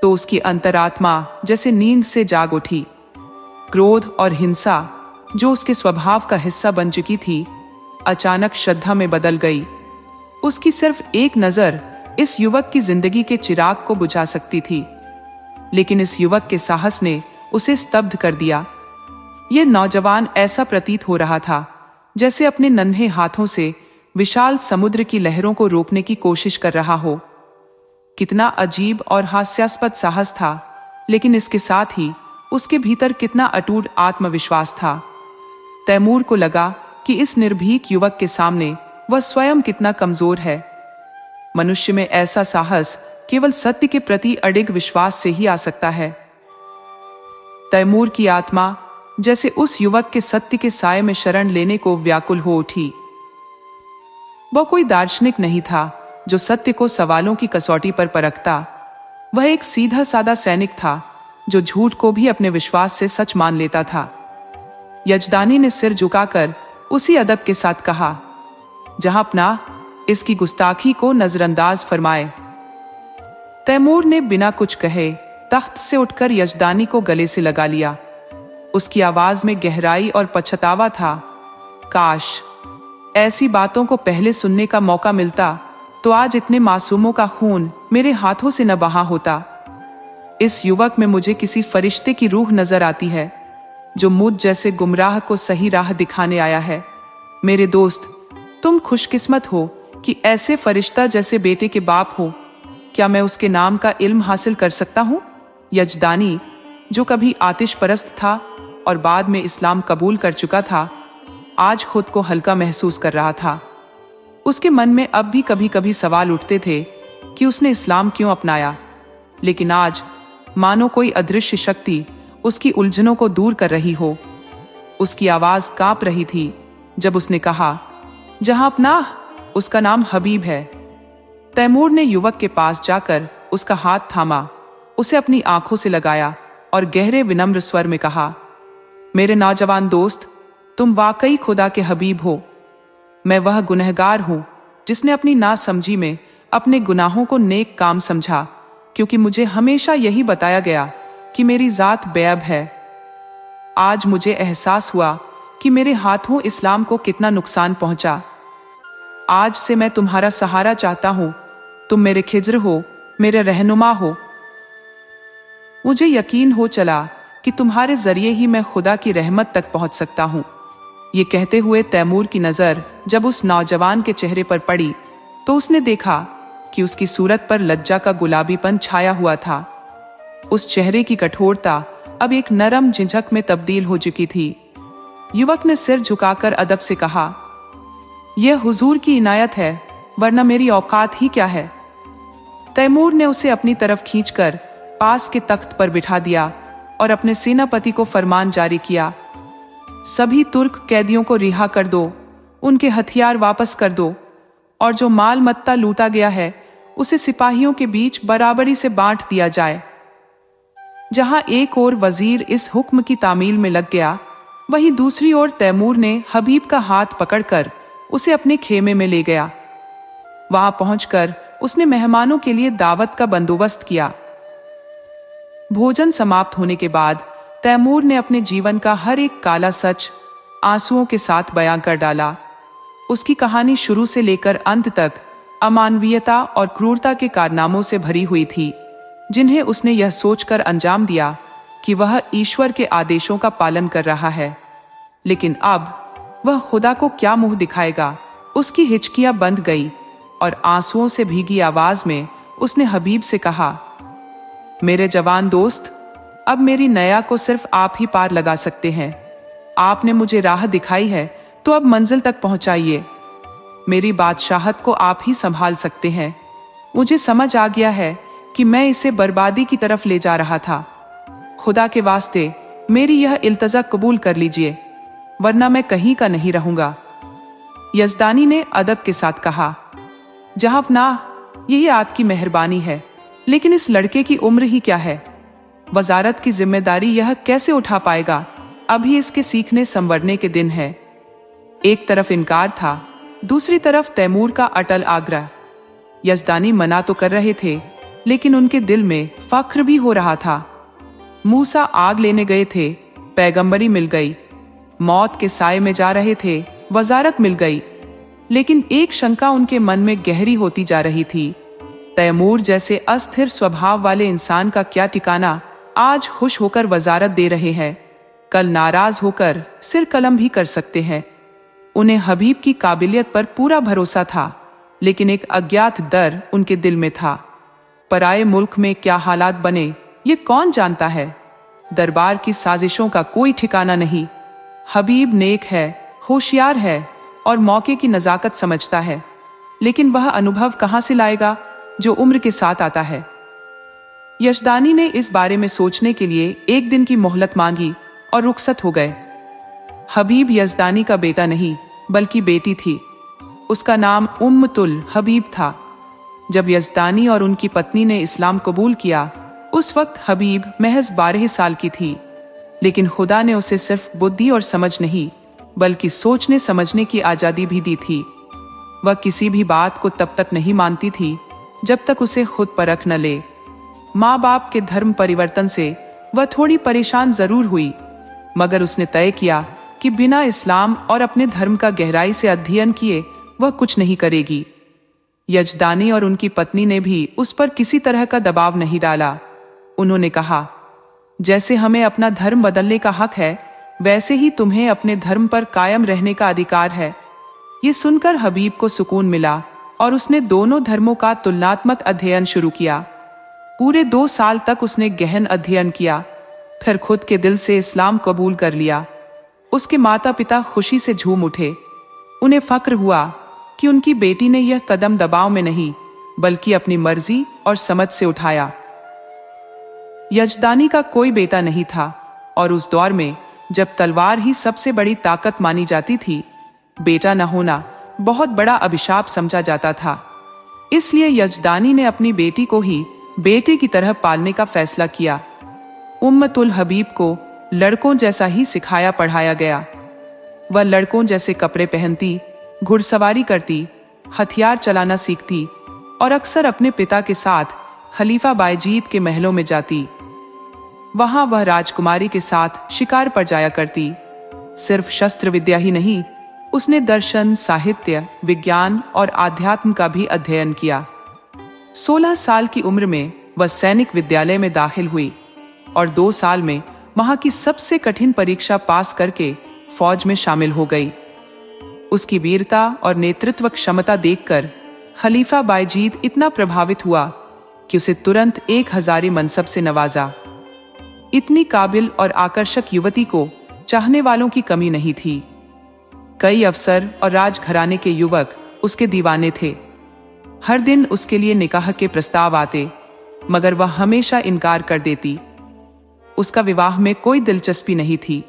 तो उसकी अंतरात्मा जैसे नींद से जाग उठी। क्रोध और हिंसा जो उसके स्वभाव का हिस्सा बन चुकी थी, अचानक श्रद्धा में बदल गई। उसकी सिर्फ एक नजर इस युवक की जिंदगी के चिराग को बुझा सकती थी, लेकिन इस युवक के साहस ने उसे स्तब्ध कर दिया। यह नौजवान ऐसा प्रतीत हो रहा था जैसे अपने नन्हे हाथों से विशाल समुद्र की लहरों को रोकने की कोशिश कर रहा हो। कितना अजीब और हास्यास्पद साहस था, लेकिन इसके साथ ही उसके भीतर कितना अटूट आत्मविश्वास था। तैमूर को लगा कि इस निर्भीक युवक के सामने वह स्वयं कितना कमजोर है। मनुष्य में ऐसा साहस केवल सत्य के प्रति अडिग विश्वास से ही आ सकता है। तैमूर की आत्मा जैसे उस युवक के सत्य के साए में शरण लेने को व्याकुल हो उठी। वह कोई दार्शनिक नहीं था जो सत्य को सवालों की कसौटी पर परखता। वह एक सीधा सादा सैनिक था जो झूठ को भी अपने विश्वास से सच मान लेता था। यजदानी ने सिर झुकाकर उसी अदब के साथ कहा, जहां अपना इसकी गुस्ताखी को नजरअंदाज फरमाए। तैमूर ने बिना कुछ कहे तख्त से उठकर यजदानी को गले से लगा लिया। उसकी आवाज में गहराई और पछतावा था। काश ऐसी बातों को पहले सुनने का मौका मिलता तो आज इतने मासूमों का खून मेरे हाथों से न बहा होता। इस युवक में मुझे किसी फरिश्ते की रूह नजर आती है जो मुझ जैसे गुमराह को सही राह दिखाने आया है। मेरे दोस्त, तुम खुशकिस्मत हो कि ऐसे फरिश्ता जैसे बेटे के बाप हो। क्या मैं उसके नाम का इल्म हासिल कर सकता हूँ? यजदानी, जो कभी आतिश परस्त था और बाद में इस्लाम कबूल कर चुका था, आज खुद को हल्का महसूस कर रहा था। उसके मन में अब भी कभी कभी सवाल उठते थे कि उसने इस्लाम क्यों अपनाया, लेकिन आज मानो कोई अदृश्य शक्ति उसकी उलझनों को दूर कर रही हो। उसकी आवाज कांप रही थी जब उसने कहा, जहां अपना उसका नाम हबीब है। तैमूर ने युवक के पास जाकर उसका हाथ थामा, उसे अपनी आंखों से लगाया और गहरे विनम्र स्वर में कहा, मेरे नौजवान दोस्त, तुम वाकई खुदा के हबीब हो। मैं वह गुनहगार हूं जिसने अपनी नासमझी में अपने गुनाहों को नेक काम समझा, क्योंकि मुझे हमेशा यही बताया गया कि मेरी जात बेअब है। आज मुझे एहसास हुआ कि मेरे हाथों इस्लाम को कितना नुकसान पहुंचा। आज से मैं तुम्हारा सहारा चाहता हूं। तुम मेरे खिज्र हो, मेरे रहनुमा हो। मुझे यकीन हो चला कि तुम्हारे जरिए ही मैं खुदा की रहमत तक पहुंच सकता हूं। ये कहते हुए तैमूर की नजर जब उस नौजवान के चेहरे पर पड़ी तो उसने देखा कि उसकी सूरत पर लज्जा का गुलाबीपन छाया हुआ था। उस चेहरे की कठोरता अब एक नरम झिझक में तब्दील हो चुकी थी। युवक ने सिर झुकाकर अदब से कहा, यह हुजूर की इनायत है, वरना मेरी औकात ही क्या है। तैमूर ने उसे अपनी तरफ खींचकर पास के तख्त पर बिठा दिया और अपने सेनापति को फरमान जारी किया, सभी तुर्क कैदियों को रिहा कर दो, उनके हथियार वापस कर दो और जो माल मत्ता लूटा गया है उसे सिपाहियों के बीच बराबरी से बांट दिया जाए। जहां एक ओर वजीर इस हुक्म की तामील में लग गया, वहीं दूसरी ओर तैमूर ने हबीब का हाथ पकड़कर उसे अपने खेमे में ले गया। वहां पहुंचकर उसने मेहमानों के लिए दावत का बंदोबस्त किया। भोजन समाप्त होने के बाद तैमूर ने अपने जीवन का हर एक काला सच आंसुओं के साथ बयां कर डाला। उसकी कहानी शुरू से लेकर अंत तक अमानवीयता और क्रूरता के कारनामों से भरी हुई थी, जिन्हें उसने यह सोचकर अंजाम दिया कि वह ईश्वर के आदेशों का पालन कर रहा है। लेकिन अब वह खुदा को क्या मुंह दिखाएगा। उसकी हिचकियां बंध गई और आंसुओं से भीगी आवाज में उसने हबीब से कहा, मेरे जवान दोस्त, अब मेरी नया को सिर्फ आप ही पार लगा सकते हैं। आपने मुझे राह दिखाई है तो अब मंजिल तक पहुंचाइए। मेरी बादशाहत को आप ही संभाल सकते हैं। मुझे समझ आ गया है कि मैं इसे बर्बादी की तरफ ले जा रहा था। खुदा के वास्ते मेरी यह इल्तजा कबूल कर लीजिए, वरना मैं कहीं का नहीं रहूंगा। यजदानी ने अदब के साथ कहा, जहां अपना यही आपकी मेहरबानी है, लेकिन इस लड़के की उम्र ही क्या है। वजारत की जिम्मेदारी यह कैसे उठा पाएगा। अभी इसके सीखने संवरने के दिन है। एक तरफ इनकार था, दूसरी तरफ तैमूर का अटल आग्रह। यजदानी मना तो कर रहे थे, लेकिन उनके दिल में फख्र भी हो रहा था। मूसा आग लेने गए थे, पैगंबरी मिल गई। मौत के साए में जा रहे थे, वजारत मिल गई। लेकिन एक शंका उनके मन में गहरी होती जा रही थी। तैमूर जैसे अस्थिर स्वभाव वाले इंसान का क्या ठिकाना। आज खुश होकर वजारत दे रहे हैं, कल नाराज होकर सिर कलम भी कर सकते हैं। उन्हें हबीब की काबिलियत पर पूरा भरोसा था, लेकिन एक अज्ञात डर उनके दिल में था। पराये मुल्क में क्या हालात बने ये कौन जानता है। दरबार की साजिशों का कोई ठिकाना नहीं। हबीब नेक है, होशियार है और मौके की नजाकत समझता है, लेकिन वह अनुभव कहां से लाएगा जो उम्र के साथ आता है। यशदानी ने इस बारे में सोचने के लिए एक दिन की मोहलत मांगी और रुखसत हो गए। हबीब यजदानी का बेटा नहीं बल्कि बेटी थी। उसका नाम उम्मतुल हबीब था। जब यजदानी और उनकी पत्नी ने इस्लाम कबूल किया उस वक्त हबीब महज 12 साल की थी, लेकिन खुदा ने उसे सिर्फ बुद्धि और समझ नहीं बल्कि सोचने समझने की आज़ादी भी दी थी। वह किसी भी बात को तब तक नहीं मानती थी जब तक उसे खुद परख न ले। माँ बाप के धर्म परिवर्तन से वह थोड़ी परेशान जरूर हुई, मगर उसने तय किया कि बिना इस्लाम और अपने धर्म का गहराई से अध्ययन किए वह कुछ नहीं करेगी। यजदानी और उनकी पत्नी ने भी उस पर किसी तरह का दबाव नहीं डाला। उन्होंने कहा, जैसे हमें अपना धर्म बदलने का हक है वैसे ही तुम्हें अपने धर्म पर कायम रहने का अधिकार है। ये सुनकर हबीब को सुकून मिला और उसने दोनों धर्मों का तुलनात्मक अध्ययन शुरू किया। पूरे 2 साल तक उसने गहन अध्ययन किया, फिर खुद के दिल से इस्लाम कबूल कर लिया। उसके माता पिता खुशी से झूम उठे। उन्हें फक्र हुआ कि उनकी बेटी ने यह कदम दबाव में नहीं बल्कि अपनी मर्जी और समझ से उठाया। यजदानी का कोई बेटा नहीं था और उस दौर में जब तलवार ही सबसे बड़ी ताकत मानी जाती थी, बेटा न होना बहुत बड़ा अभिशाप समझा जाता था। इसलिए यजदानी ने अपनी बेटी को ही बेटे की तरह पालने का फैसला किया। उम्मतुल हबीब को लड़कों जैसा ही सिखाया पढ़ाया गया। वह लड़कों जैसे कपड़े पहनती, घुड़सवारी करती, हथियार चलाना सीखती और अक्सर अपने पिता के साथ खलीफा बायजीद के महलों में जाती। वहां वह राजकुमारी के साथ शिकार पर जाया करती। सिर्फ शस्त्र विद्या ही नहीं, उसने दर्शन, साहित्य, विज्ञान और आध्यात्म का भी अध्ययन किया। 16 साल की उम्र में वह सैनिक विद्यालय में दाखिल हुई और 2 साल में वहां की सबसे कठिन परीक्षा पास करके फौज में शामिल हो गई। उसकी वीरता और नेतृत्व क्षमता देखकर खलीफा बायजीद इतना प्रभावित हुआ कि उसे तुरंत 1 हज़ारी मनसब से नवाजा। इतनी काबिल और आकर्षक युवती को चाहने वालों की कमी नहीं थी। कई अफसर और राजघराने के युवक उसके दीवाने थे। हर दिन उसके लिए निकाह के प्रस्ताव आते, मगर वह हमेशा इनकार कर देती। उसका विवाह में कोई दिलचस्पी नहीं थी।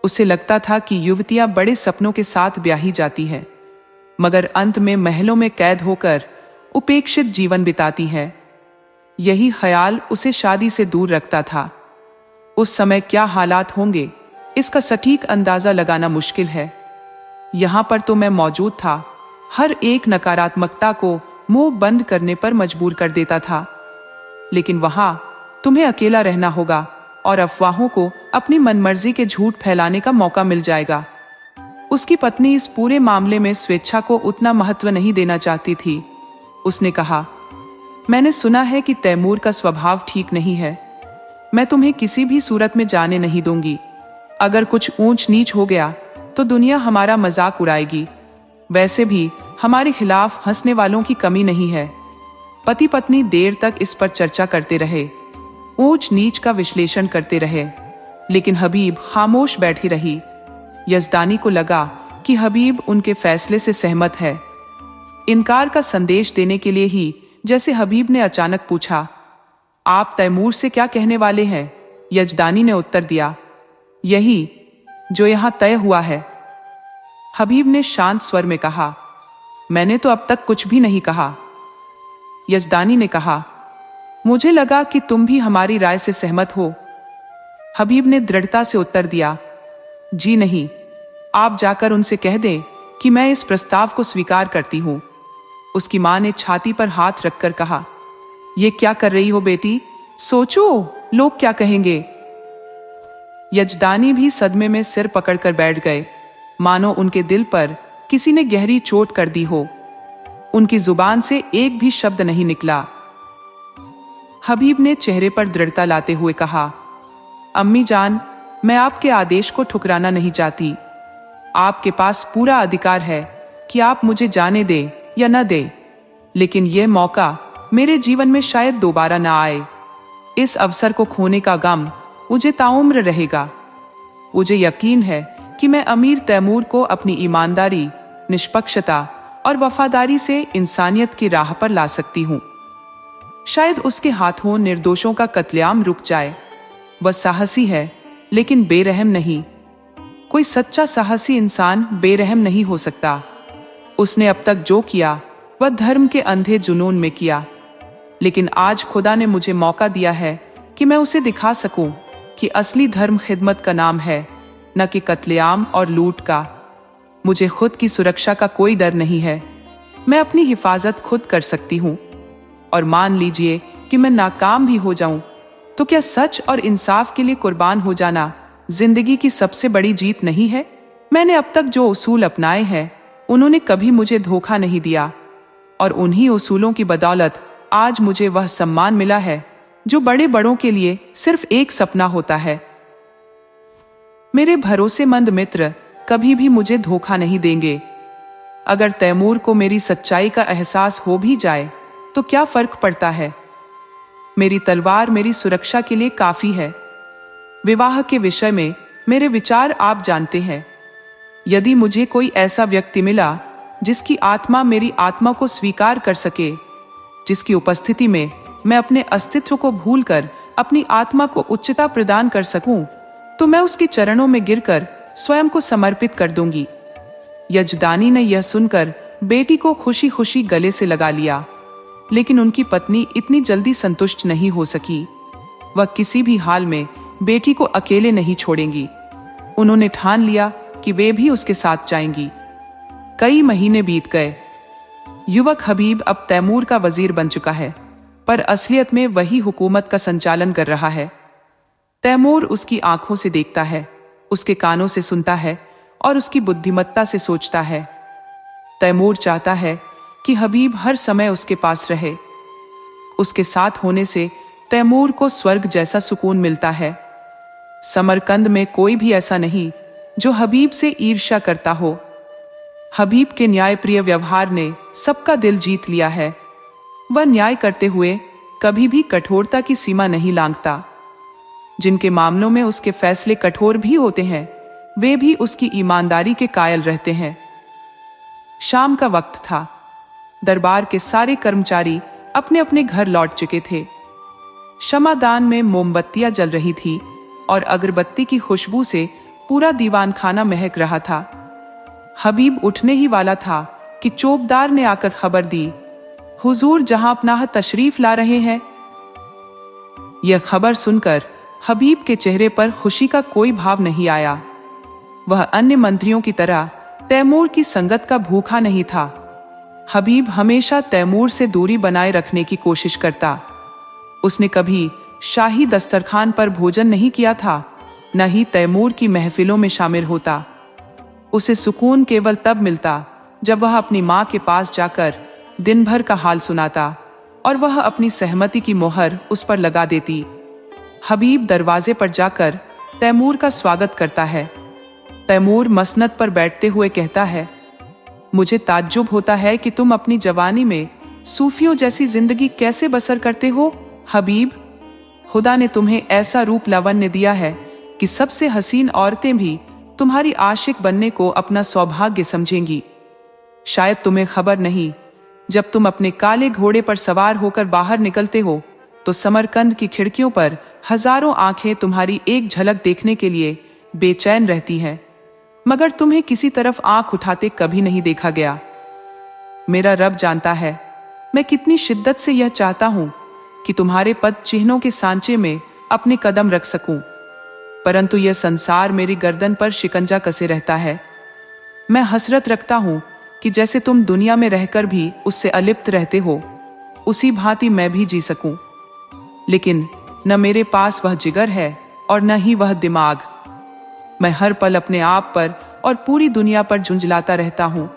उसे लगता था कि युवतियां बड़े सपनों के साथ ब्याही जाती है, मगर अंत में महलों में कैद होकर उपेक्षित जीवन बिताती है। यही ख्याल उसे शादी से दूर रखता था। उस समय क्या हालात होंगे इसका सटीक अंदाजा लगाना मुश्किल है। यहां पर तो मैं मौजूद था, हर एक नकारात्मकता को मुंह बंद करने पर मजबूर कर देता था। लेकिन वहां तुम्हें अकेला रहना होगा और अफवाहों को अपनी मनमर्जी के झूठ फैलाने का मौका मिल जाएगा। उसकी पत्नी इस पूरे मामले में स्वेच्छा को उतना महत्व नहीं देना चाहती थी। उसने कहा, मैंने सुना है कि तैमूर का स्वभाव ठीक नहीं है। मैं तुम्हें किसी भी सूरत में जाने नहीं दूंगी। अगर कुछ ऊंच नीच हो गया तो दुनिया हमारा मजाक उड़ाएगी। वैसे भी हमारे खिलाफ हंसने वालों की कमी नहीं है। पति पत्नी देर तक इस पर चर्चा करते रहे, ऊंच नीच का विश्लेषण करते रहे, लेकिन हबीब खामोश बैठी रही। यजदानी को लगा कि हबीब उनके फैसले से सहमत है। इनकार का संदेश देने के लिए ही जैसे हबीब ने अचानक पूछा, आप तैमूर से क्या कहने वाले हैं? यजदानी ने उत्तर दिया, यही जो यहां तय हुआ है। हबीब ने शांत स्वर में कहा, मैंने तो अब तक कुछ भी नहीं कहा। यजदानी ने कहा, मुझे लगा कि तुम भी हमारी राय से सहमत हो। हबीब ने दृढ़ता से उत्तर दिया, जी नहीं, आप जाकर उनसे कह दें कि मैं इस प्रस्ताव को स्वीकार करती हूं। उसकी मां ने छाती पर हाथ रखकर कहा, ये क्या कर रही हो बेटी? सोचो लोग क्या कहेंगे। यजदानी भी सदमे में सिर पकड़कर बैठ गए, मानो उनके दिल पर किसी ने गहरी चोट कर दी हो। उनकी जुबान से एक भी शब्द नहीं निकला। हबीब ने चेहरे पर दृढ़ता लाते हुए कहा, अम्मी जान, मैं आपके आदेश को ठुकराना नहीं चाहती। आपके पास पूरा अधिकार है कि आप मुझे जाने दें या न दें, लेकिन यह मौका मेरे जीवन में शायद दोबारा ना आए। इस अवसर को खोने का गम मुझे ताउम्र रहेगा। मुझे यकीन है कि मैं अमीर तैमूर को अपनी ईमानदारी, निष्पक्षता और वफादारी से इंसानियत की राह पर ला सकती हूँ। शायद उसके हाथों निर्दोषों का कत्लेआम रुक जाए। वह साहसी है, लेकिन बेरहम नहीं। कोई सच्चा साहसी इंसान बेरहम नहीं हो सकता। उसने अब तक जो किया वह धर्म के अंधे जुनून में किया, लेकिन आज खुदा ने मुझे मौका दिया है कि मैं उसे दिखा सकूं कि असली धर्म खिदमत का नाम है, न कि कत्लेआम और लूट का। मुझे खुद की सुरक्षा का कोई डर नहीं है। मैं अपनी हिफाजत खुद कर सकती हूँ। और मान लीजिए कि मैं नाकाम भी हो जाऊं, तो क्या सच और इंसाफ के लिए कुर्बान हो जाना जिंदगी की सबसे बड़ी जीत नहीं है? मैंने अब तक जो उसूल अपनाए हैं, उन्होंने कभी मुझे धोखा नहीं दिया, और उन्हीं उसूलों की बदौलत आज मुझे वह सम्मान मिला है जो बड़े बड़ों के लिए सिर्फ एक सपना होता है। मेरे भरोसेमंद मित्र कभी भी मुझे धोखा नहीं देंगे। अगर तैमूर को मेरी सच्चाई का एहसास हो भी जाए तो क्या फर्क पड़ता है? मेरी तलवार मेरी सुरक्षा के लिए काफी है। विवाह के विषय में मेरे विचार आप जानते हैं। यदि मुझे कोई ऐसा व्यक्ति मिला जिसकी आत्मा मेरी आत्मा को स्वीकार कर सके, जिसकी उपस्थिति में मैं अपने अस्तित्व को भूलकर अपनी आत्मा को उच्चता प्रदान कर सकूं, तो मैं उसके चरणों में गिरकर स्वयं को समर्पित कर दूंगी। यजदानी ने यह सुनकर बेटी को खुशी खुशी गले से लगा लिया, लेकिन उनकी पत्नी इतनी जल्दी संतुष्ट नहीं हो सकी। वह किसी भी हाल में बेटी को अकेले नहीं छोड़ेंगी। उन्होंने ठान लिया कि वे भी उसके साथ जाएंगी। कई महीने बीत गए। युवक हबीब अब तैमूर का वजीर बन चुका है, पर असलियत में वही हुकूमत का संचालन कर रहा है। तैमूर उसकी आंखों से देखता है, उसके कानों से सुनता है और उसकी बुद्धिमत्ता से सोचता है। तैमूर चाहता है कि हबीब हर समय उसके पास रहे। उसके साथ होने से तैमूर को स्वर्ग जैसा सुकून मिलता है। समरकंद में कोई भी ऐसा नहीं जो हबीब से ईर्ष्या करता हो। हबीब के न्यायप्रिय व्यवहार ने सबका दिल जीत लिया है। वह न्याय करते हुए कभी भी कठोरता की सीमा नहीं लांघता। जिनके मामलों में उसके फैसले कठोर भी होते हैं, वे भी उसकी ईमानदारी के कायल रहते हैं। शाम का वक्त था। दरबार के सारे कर्मचारी अपने अपने घर लौट चुके थे। क्षमादान में मोमबत्तियां जल रही थी और अगरबत्ती की खुशबू से पूरा दीवान खाना महक रहा था। हबीब उठने ही वाला था कि चौबदार ने आकर खबर दी, हुजूर जहां अपना तशरीफ ला रहे हैं। यह खबर सुनकर हबीब के चेहरे पर खुशी का कोई भाव नहीं आया। वह अन्य मंत्रियों की तरह तैमूर की संगत का भूखा नहीं था। हबीब हमेशा तैमूर से दूरी बनाए रखने की कोशिश करता। उसने कभी शाही दस्तरखान पर भोजन नहीं किया था, न ही तैमूर की महफिलों में शामिल होता। उसे सुकून केवल तब मिलता जब वह अपनी माँ के पास जाकर दिन भर का हाल सुनाता और वह अपनी सहमति की मोहर उस पर लगा देती। हबीब दरवाजे पर जाकर तैमूर का स्वागत करता है। तैमूर मसनद पर बैठते हुए कहता है, मुझे ताज्जुब होता है कि तुम अपनी जवानी में सूफियों जैसी जिंदगी कैसे बसर करते हो हबीब। खुदा ने तुम्हें ऐसा रूप लावण्य दिया है कि सबसे हसीन औरतें भी तुम्हारी आशिक बनने को अपना सौभाग्य समझेंगी। शायद तुम्हें खबर नहीं, जब तुम अपने काले घोड़े पर सवार होकर बाहर निकलते हो तो समरकंद की खिड़कियों पर हजारों आंखें तुम्हारी एक झलक देखने के लिए बेचैन रहती हैं, मगर तुम्हें किसी तरफ आंख उठाते कभी नहीं देखा गया। मेरा रब जानता है मैं कितनी शिद्दत से यह चाहता हूं कि तुम्हारे पद चिन्हों के सांचे में अपने कदम रख सकूं, परंतु यह संसार मेरी गर्दन पर शिकंजा कसे रहता है। मैं हसरत रखता हूं कि जैसे तुम दुनिया में रहकर भी उससे अलिप्त रहते हो, उसी भांति मैं भी जी सकूं। लेकिन न मेरे पास वह जिगर है और न ही वह दिमाग। मैं हर पल अपने आप पर और पूरी दुनिया पर झुंझलाता रहता हूं।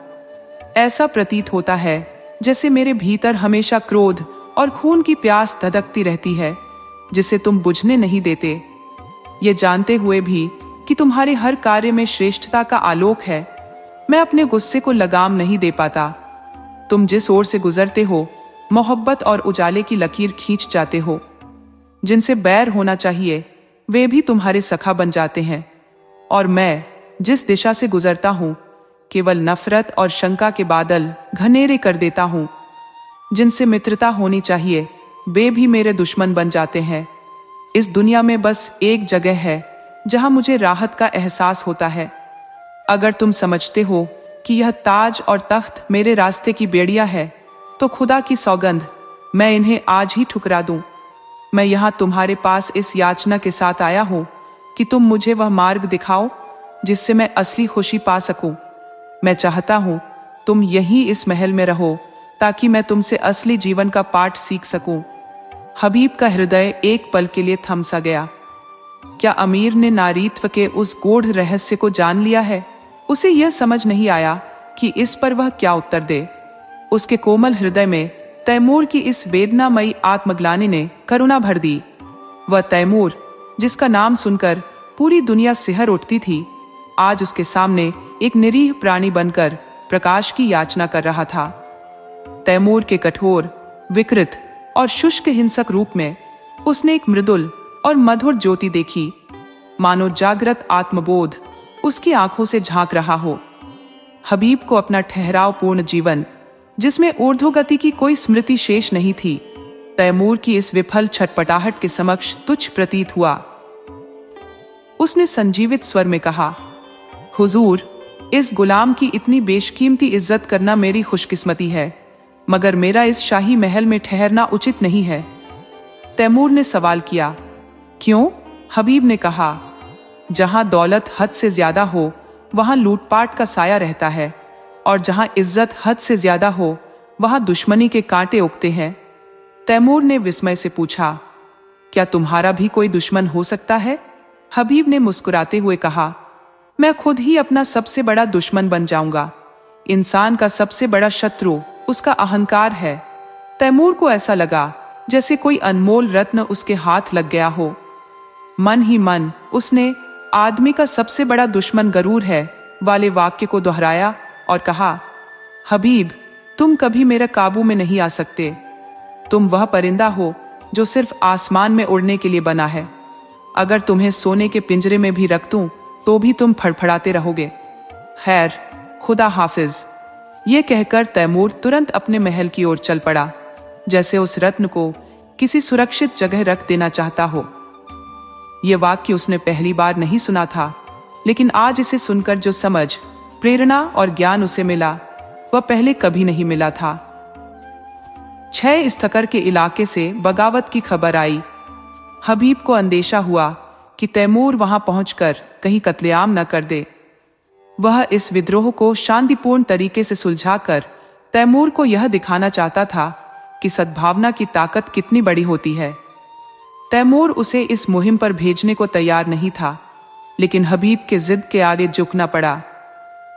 ऐसा प्रतीत होता है जैसे मेरे भीतर हमेशा क्रोध और खून की प्यास धधकती रहती है, जिसे तुम बुझने नहीं देते। ये जानते हुए भी कि तुम्हारे हर कार्य में श्रेष्ठता का आलोक है, मैं अपने गुस्से को लगाम नहीं दे पाता। तुम जिस ओर से गुजरते हो मोहब्बत और उजाले की लकीर खींच जाते हो। जिनसे बैर होना चाहिए वे भी तुम्हारे सखा बन जाते हैं, और मैं जिस दिशा से गुजरता हूं केवल नफरत और शंका के बादल घनेरे कर देता हूं। जिनसे मित्रता होनी चाहिए वे भी मेरे दुश्मन बन जाते हैं। इस दुनिया में बस एक जगह है जहां मुझे राहत का एहसास होता है। अगर तुम समझते हो कि यह ताज और तख्त मेरे रास्ते की बेड़िया है तो खुदा की सौगंध मैं इन्हें आज ही ठुकरा दूं। मैं यहाँ तुम्हारे पास इस याचना के साथ आया हूं कि तुम मुझे वह मार्ग दिखाओ जिससे मैं असली खुशी पा सकूं। मैं चाहता हूं तुम यहीं इस महल में रहो ताकि मैं तुमसे असली जीवन का पाठ सीख सकूं। हबीब का हृदय एक पल के लिए थम सा गया। क्या अमीर ने नारीत्व के उस गूढ़ रहस्य को जान लिया है? उसे यह समझ नहीं आया कि इस पर वह क्या उत्तर दे। उसके कोमल हृदय में तैमूर की इस वेदनामयी आत्मग्लानि ने करुणा भर दी। वह तैमूर जिसका नाम सुनकर पूरी दुनिया सिहर उठती थी, आज उसके सामने एक निरीह प्राणी बनकर प्रकाश की याचना कर रहा था। तैमूर के कठोर, विकृत और शुष्क हिंसक रूप में उसने एक मृदुल और मधुर ज्योति देखी, मानो जागृत आत्मबोध उसकी आंखों से झांक रहा हो। हबीब को अपना ठहराव पूर्ण जीवन, जिसमें ऊर्ध्वगति की कोई स्मृति शेष नहीं थी, तैमूर की इस विफल छटपटाहट के समक्ष तुच्छ प्रतीत हुआ। उसने संजीवित स्वर में कहा, हुजूर, इस गुलाम की इतनी बेशकीमती इज्जत करना मेरी खुशकिस्मती है, मगर मेरा इस शाही महल में ठहरना उचित नहीं है। तैमूर ने सवाल किया। क्यों? हबीब ने कहा, जहां दौलत हद से ज्यादा हो वहां लूटपाट का साया रहता है, और जहां इज्जत हद से ज्यादा हो वहां दुश्मनी के कांटे उगते हैं। तैमूर ने विस्मय से पूछा, क्या तुम्हारा भी कोई दुश्मन हो सकता है? हबीब ने मुस्कुराते हुए कहा, मैं खुद ही अपना सबसे बड़ा दुश्मन बन जाऊंगा। इंसान का सबसे बड़ा शत्रु उसका अहंकार है। तैमूर को ऐसा लगा जैसे कोई अनमोल रत्न उसके हाथ लग गया हो। मन ही मन उसने आदमी का सबसे बड़ा दुश्मन गरूर है वाले वाक्य को दोहराया और कहा, हबीब, तुम कभी मेरे काबू में नहीं आ सकते। तुम वह परिंदा हो जो सिर्फ आसमान में उड़ने के लिए बना है। अगर तुम्हें सोने के पिंजरे में भी रख दूं तो भी तुम फड़फड़ाते रहोगे। खैर, खुदा हाफिज। ये कहकर तैमूर तुरंत अपने महल की ओर चल पड़ा, जैसे उस रत्न को किसी सुरक्षित जगह रख देना चाहता हो। यह वाक्य उसने पहली बार नहीं सुना था, लेकिन आज इसे सुनकर जो समझ, प्रेरणा और ज्ञान उसे मिला वह पहले कभी नहीं मिला था। 6 स्थकर के इलाके से बगावत की खबर आई। हबीब को अंदेशा हुआ कि तैमूर वहां पहुंचकर कहीं कत्लेआम न कर दे। वह इस विद्रोह को शांतिपूर्ण तरीके से सुलझाकर तैमूर को यह दिखाना चाहता था कि सद्भावना की ताकत कितनी बड़ी होती है। तैमूर उसे इस मुहिम पर भेजने को तैयार नहीं था, लेकिन हबीब के जिद के आगे झुकना पड़ा।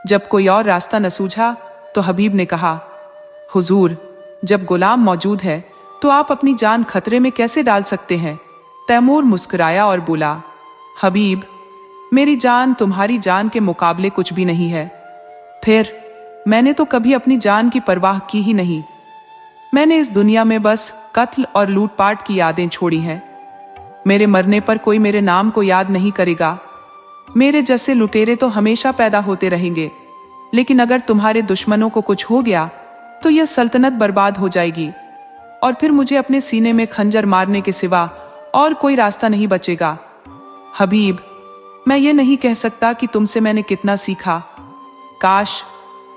जब कोई और रास्ता न सूझा तो हबीब ने कहा, हुजूर, जब गुलाम मौजूद है तो आप अपनी जान खतरे में कैसे डाल सकते हैं? तैमूर मुस्कुराया और बोला, हबीब, मेरी जान तुम्हारी जान के मुकाबले कुछ भी नहीं है। फिर मैंने तो कभी अपनी जान की परवाह की ही नहीं। मैंने इस दुनिया में बस कत्ल और लूटपाट की यादें छोड़ी हैं। मेरे मरने पर कोई मेरे नाम को याद नहीं करेगा। मेरे जैसे लुटेरे तो हमेशा पैदा होते रहेंगे, लेकिन अगर तुम्हारे दुश्मनों को कुछ हो गया तो यह सल्तनत बर्बाद हो जाएगी, और फिर मुझे अपने सीने में खंजर मारने के सिवा और कोई रास्ता नहीं बचेगा। हबीब, मैं ये नहीं कह सकता कि तुमसे मैंने कितना सीखा। काश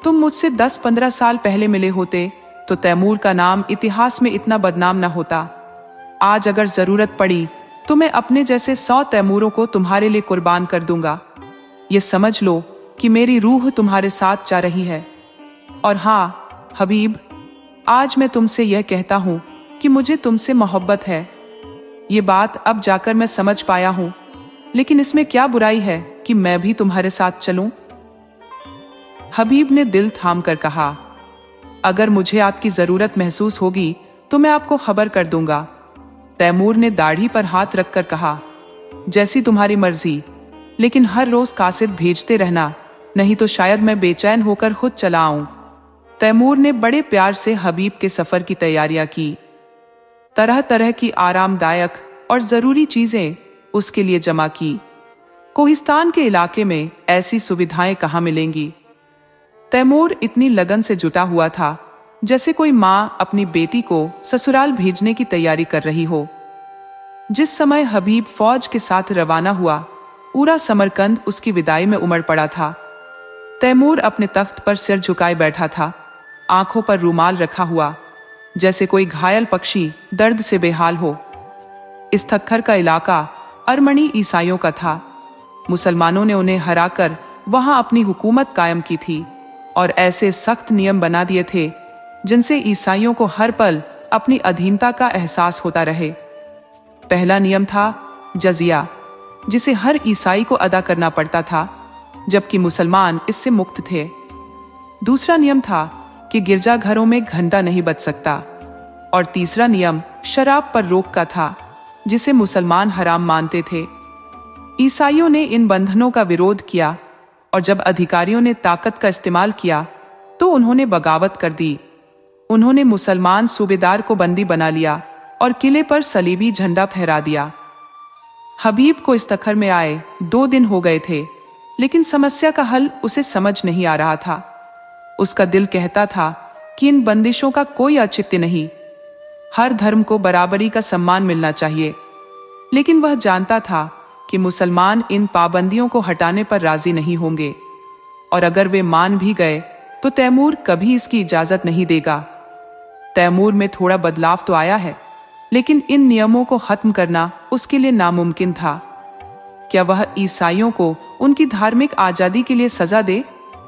तुम मुझसे 10-15 साल पहले मिले होते तो तैमूर का नाम इतिहास में इतना बदनाम न होता। आज अगर जरूरत पड़ी तो मैं अपने जैसे 100 तैमूरों को तुम्हारे लिए कुर्बान कर दूंगा। ये समझ लो कि मेरी रूह तुम्हारे साथ जा रही है। और हाँ हबीब, आज मैं तुमसे यह कहता हूं कि मुझे तुमसे मोहब्बत है। ये बात अब जाकर मैं समझ पाया हूं, लेकिन इसमें क्या बुराई है कि मैं भी तुम्हारे साथ चलूं? हबीब ने दिल थाम कर कहा, अगर मुझे आपकी जरूरत महसूस होगी तो मैं आपको खबर कर दूंगा। तैमूर ने दाढ़ी पर हाथ रखकर कहा, जैसी तुम्हारी मर्जी, लेकिन हर रोज कासिद भेजते रहना, नहीं तो शायद मैं बेचैन होकर खुद चला आऊं। तैमूर ने बड़े प्यार से हबीब के सफर की तैयारियां की। तरह तरह की आरामदायक और जरूरी चीजें उसके लिए जमा की। कोहिस्तान के इलाके में ऐसी सुविधाएं कहाँ मिलेंगी। तैमूर इतनी लगन से जुटा हुआ था जैसे कोई माँ अपनी बेटी को ससुराल भेजने की तैयारी कर रही हो। जिस समय हबीब फौज के साथ रवाना हुआ, पूरा समरकंद उसकी विदाई में उमड़ पड़ा था। तैमूर अपने तख्त पर सिर झुकाए बैठा था, आंखों पर रूमाल रखा हुआ, जैसे कोई घायल पक्षी दर्द से बेहाल हो। इस थक्खर का इलाका अरमनी ईसाइयों का था। मुसलमानों ने उन्हें हराकर वहां अपनी हुकूमत कायम की थी और ऐसे सख्त नियम बना दिए थे जिनसे ईसाइयों को हर पल अपनी अधीनता का एहसास होता रहे। पहला नियम था जजिया, जिसे हर ईसाई को अदा करना पड़ता था, जबकि मुसलमान इससे मुक्त थे। दूसरा नियम था कि गिरजाघरों में घंटा नहीं बज सकता, और तीसरा नियम शराब पर रोक का था, जिसे मुसलमान हराम मानते थे। ईसाइयों ने इन बंधनों का विरोध किया और जब अधिकारियों ने ताकत का इस्तेमाल किया तो उन्होंने बगावत कर दी। उन्होंने मुसलमान सूबेदार को बंदी बना लिया और किले पर सलीबी झंडा फहरा दिया। हबीब को इस तखर में आए 2 दिन हो गए थे, लेकिन समस्या का हल उसे समझ नहीं आ रहा था। उसका दिल कहता था कि इन बंदिशों का कोई औचित्य नहीं, हर धर्म को बराबरी का सम्मान मिलना चाहिए। लेकिन वह जानता था कि मुसलमान इन पाबंदियों को हटाने पर राजी नहीं होंगे, और अगर वे मान भी गए तो तैमूर कभी इसकी इजाजत नहीं देगा। तैमूर में थोड़ा बदलाव तो आया है, लेकिन इन नियमों को खत्म करना उसके लिए नामुमकिन था। क्या वह ईसाइयों को उनकी धार्मिक आजादी के लिए सजा दे,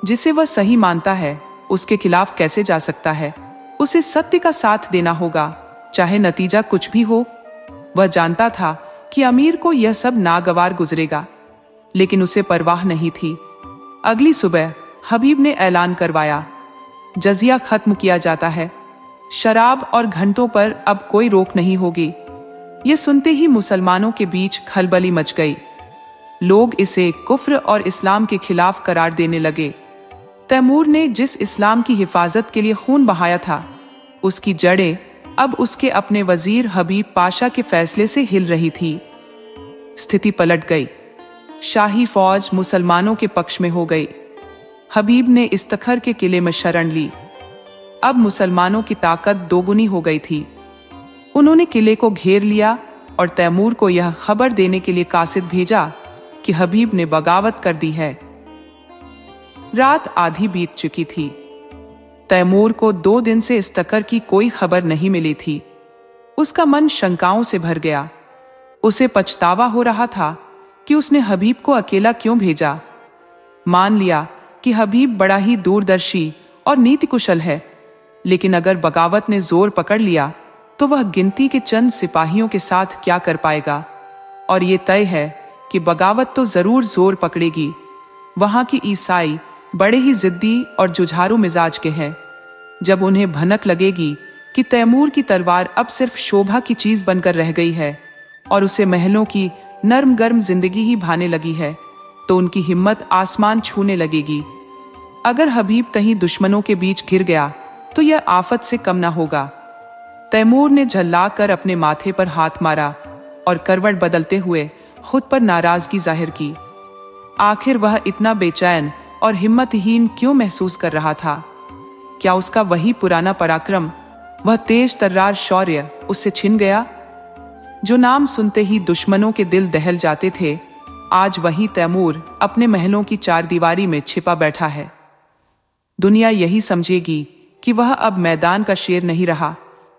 जिसे वह सही मानता है, उसके खिलाफ कैसे जा सकता है? उसे सत्य का साथ देना होगा, चाहे नतीजा कुछ भी हो। वह जानता था कि अमीर को यह सब नागवार गुजरेगा, लेकिन उसे परवाह नहीं थी। अगली सुबह हबीब ने ऐलान करवाया, जजिया खत्म किया जाता है, शराब और घंटों पर अब कोई रोक नहीं होगी। ये सुनते ही मुसलमानों के बीच खलबली मच गई। लोग इसे कुफ्र और इस्लाम के खिलाफ करार देने लगे। तैमूर ने जिस इस्लाम की हिफाजत के लिए खून बहाया था, उसकी जड़ें अब उसके अपने वजीर हबीब पाशा के फैसले से हिल रही थी। स्थिति पलट गई। शाही फौज मुसलमानों के पक्ष में हो गई। हबीब ने इस्तखर के किले में शरण ली। अब मुसलमानों की ताकत दोगुनी हो गई थी। उन्होंने किले को घेर लिया और तैमूर को यह खबर देने के लिए कासिद भेजा कि हबीब ने बगावत कर दी है। रात आधी बीत चुकी थी। तैमूर को 2 दिन से इस्तखर की कोई खबर नहीं मिली थी। उसका मन शंकाओं से भर गया। उसे पछतावा हो रहा था कि उसने हबीब को अकेला क्यों भेजा। मान लिया कि हबीब बड़ा ही दूरदर्शी और नीति कुशल है, लेकिन अगर बगावत ने जोर पकड़ लिया तो वह गिनती के चंद सिपाहियों के साथ क्या कर पाएगा। और ये तय है कि बगावत तो जरूर जोर पकड़ेगी। वहां की ईसाई बड़े ही जिद्दी और जुझारू मिजाज के हैं। जब उन्हें भनक लगेगी कि तैमूर की तलवार अब सिर्फ शोभा की चीज बनकर रह गई है और उसे महलों की नर्म गर्म जिंदगी ही भाने लगी है, तो उनकी हिम्मत आसमान छूने लगेगी। अगर हबीब कहीं दुश्मनों के बीच घिर गया तो यह आफत से कम ना होगा। तैमूर ने झल्लाकर अपने माथे पर हाथ मारा और करवट बदलते हुए खुद पर नाराजगी जाहिर की। आखिर वह इतना बेचैन और हिम्मतहीन क्यों महसूस कर रहा था? क्या उसका वही पुराना पराक्रम, वह तेज तर्रार शौर्य उससे छिन गया? जो नाम सुनते ही दुश्मनों के दिल दहल जाते थे, आज वही तैमूर अपने महलों की चारदीवारी में छिपा बैठा है। दुनिया यही समझेगी कि वह अब मैदान का शेर नहीं रहा,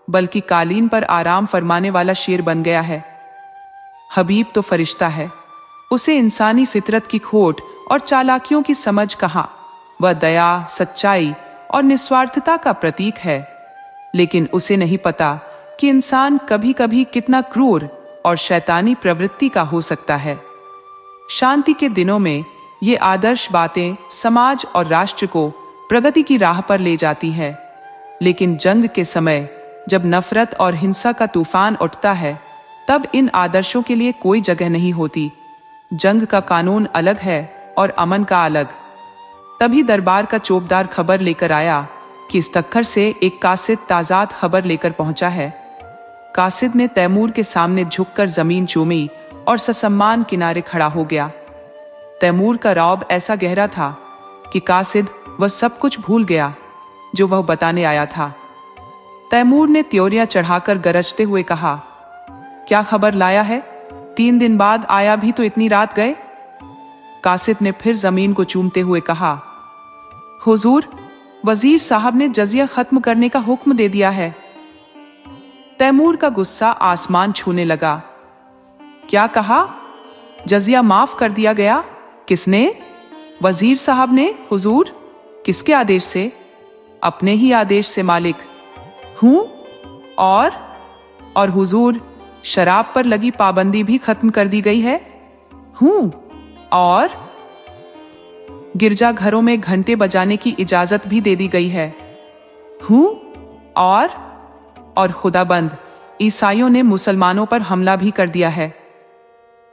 बल्कि कालीन पर आराम फरमाने वाला शेर बन गया है। हबीब तो फरिश्ता है, उसे इंसानी फितरत की खोट और चालाकियों की समझ कहाँ। वह दया, सच्चाई और निस्वार्थता का प्रतीक है, लेकिन उसे नहीं पता कि इंसान कभी कभी कितना क्रूर और शैतानी प्रवृत्ति का हो सकता है। शांति के दिनों में ये आदर्श बातें समाज और राष्ट्र को प्रगति की राह पर ले जाती है, लेकिन जंग के समय जब नफरत और हिंसा का तूफान उठता है, तब इन आदर्शों के लिए कोई जगह नहीं होती। जंग का कानून अलग है और अमन का अलग। तभी दरबार का चौकीदार खबर लेकर आया कि इस तक्कर से एक कासिद ताज़ा खबर लेकर पहुंचा है। कासिद ने तैमूर के सामने झुककर जमीन चूमी और ससम्मान किनारे खड़ा हो गया। तैमूर का रौब ऐसा गहरा था कि कासिद वह सब कुछ भूल गया जो वह बताने आया था। तैमूर ने त्योरियां चढ़ाकर गरजते हुए कहा, क्या खबर लाया है? 3 दिन बाद आया भी तो इतनी रात गए। कासिद ने फिर जमीन को चूमते हुए कहा, हुजूर, वजीर साहब ने जजिया खत्म करने का हुक्म दे दिया है। तैमूर का गुस्सा आसमान छूने लगा। क्या कहा? जजिया माफ कर दिया गया? किसने? वजीर साहब ने हुजूर। किसके आदेश से? अपने ही आदेश से मालिक। हूं? और हुजूर, शराब पर लगी पाबंदी भी खत्म कर दी गई है। हूं? और गिरजाघरों में घंटे बजाने की इजाजत भी दे दी गई है। हूं? और खुदाबंद, ईसाइयों ने मुसलमानों पर हमला भी कर दिया है।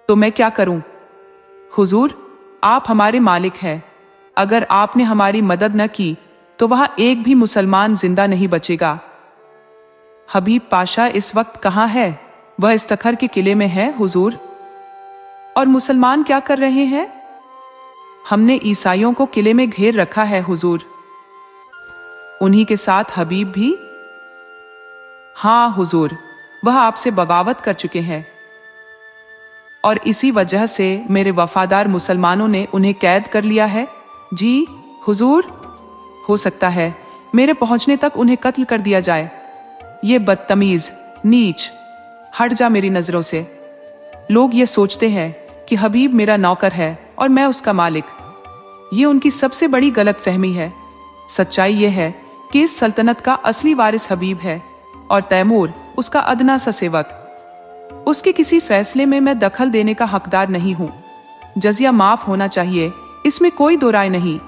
तो मैं क्या करूं? हुजूर, आप हमारे मालिक हैं। अगर आपने हमारी मदद न की तो वहां एक भी मुसलमान जिंदा नहीं बचेगा। हबीब पाशा इस वक्त कहां है? वह इस्तखर के किले में है हुजूर। और मुसलमान क्या कर रहे हैं? हमने ईसाइयों को किले में घेर रखा है हुजूर। उन्हीं के साथ हबीब भी? हाँ हुजूर, वह आपसे बगावत कर चुके हैं और इसी वजह से मेरे वफादार मुसलमानों ने उन्हें कैद कर लिया है। जी हुजूर, हो सकता है मेरे पहुंचने तक उन्हें कत्ल कर दिया जाए। ये बदतमीज, नीच, हट जा मेरी नजरों से। लोग ये सोचते हैं कि हबीब मेरा नौकर है और मैं उसका मालिक। ये उनकी सबसे बड़ी गलतफहमी है। सच्चाई ये है कि इस सल्तनत का असली वारिस हबीब है और तैमूर उसका अदना सा सेवक। उसके किसी फैसले में मैं दखल देने का हकदार नहीं हूं। जजिया माफ होना चाहिए, इसमें कोई दो राय नहीं।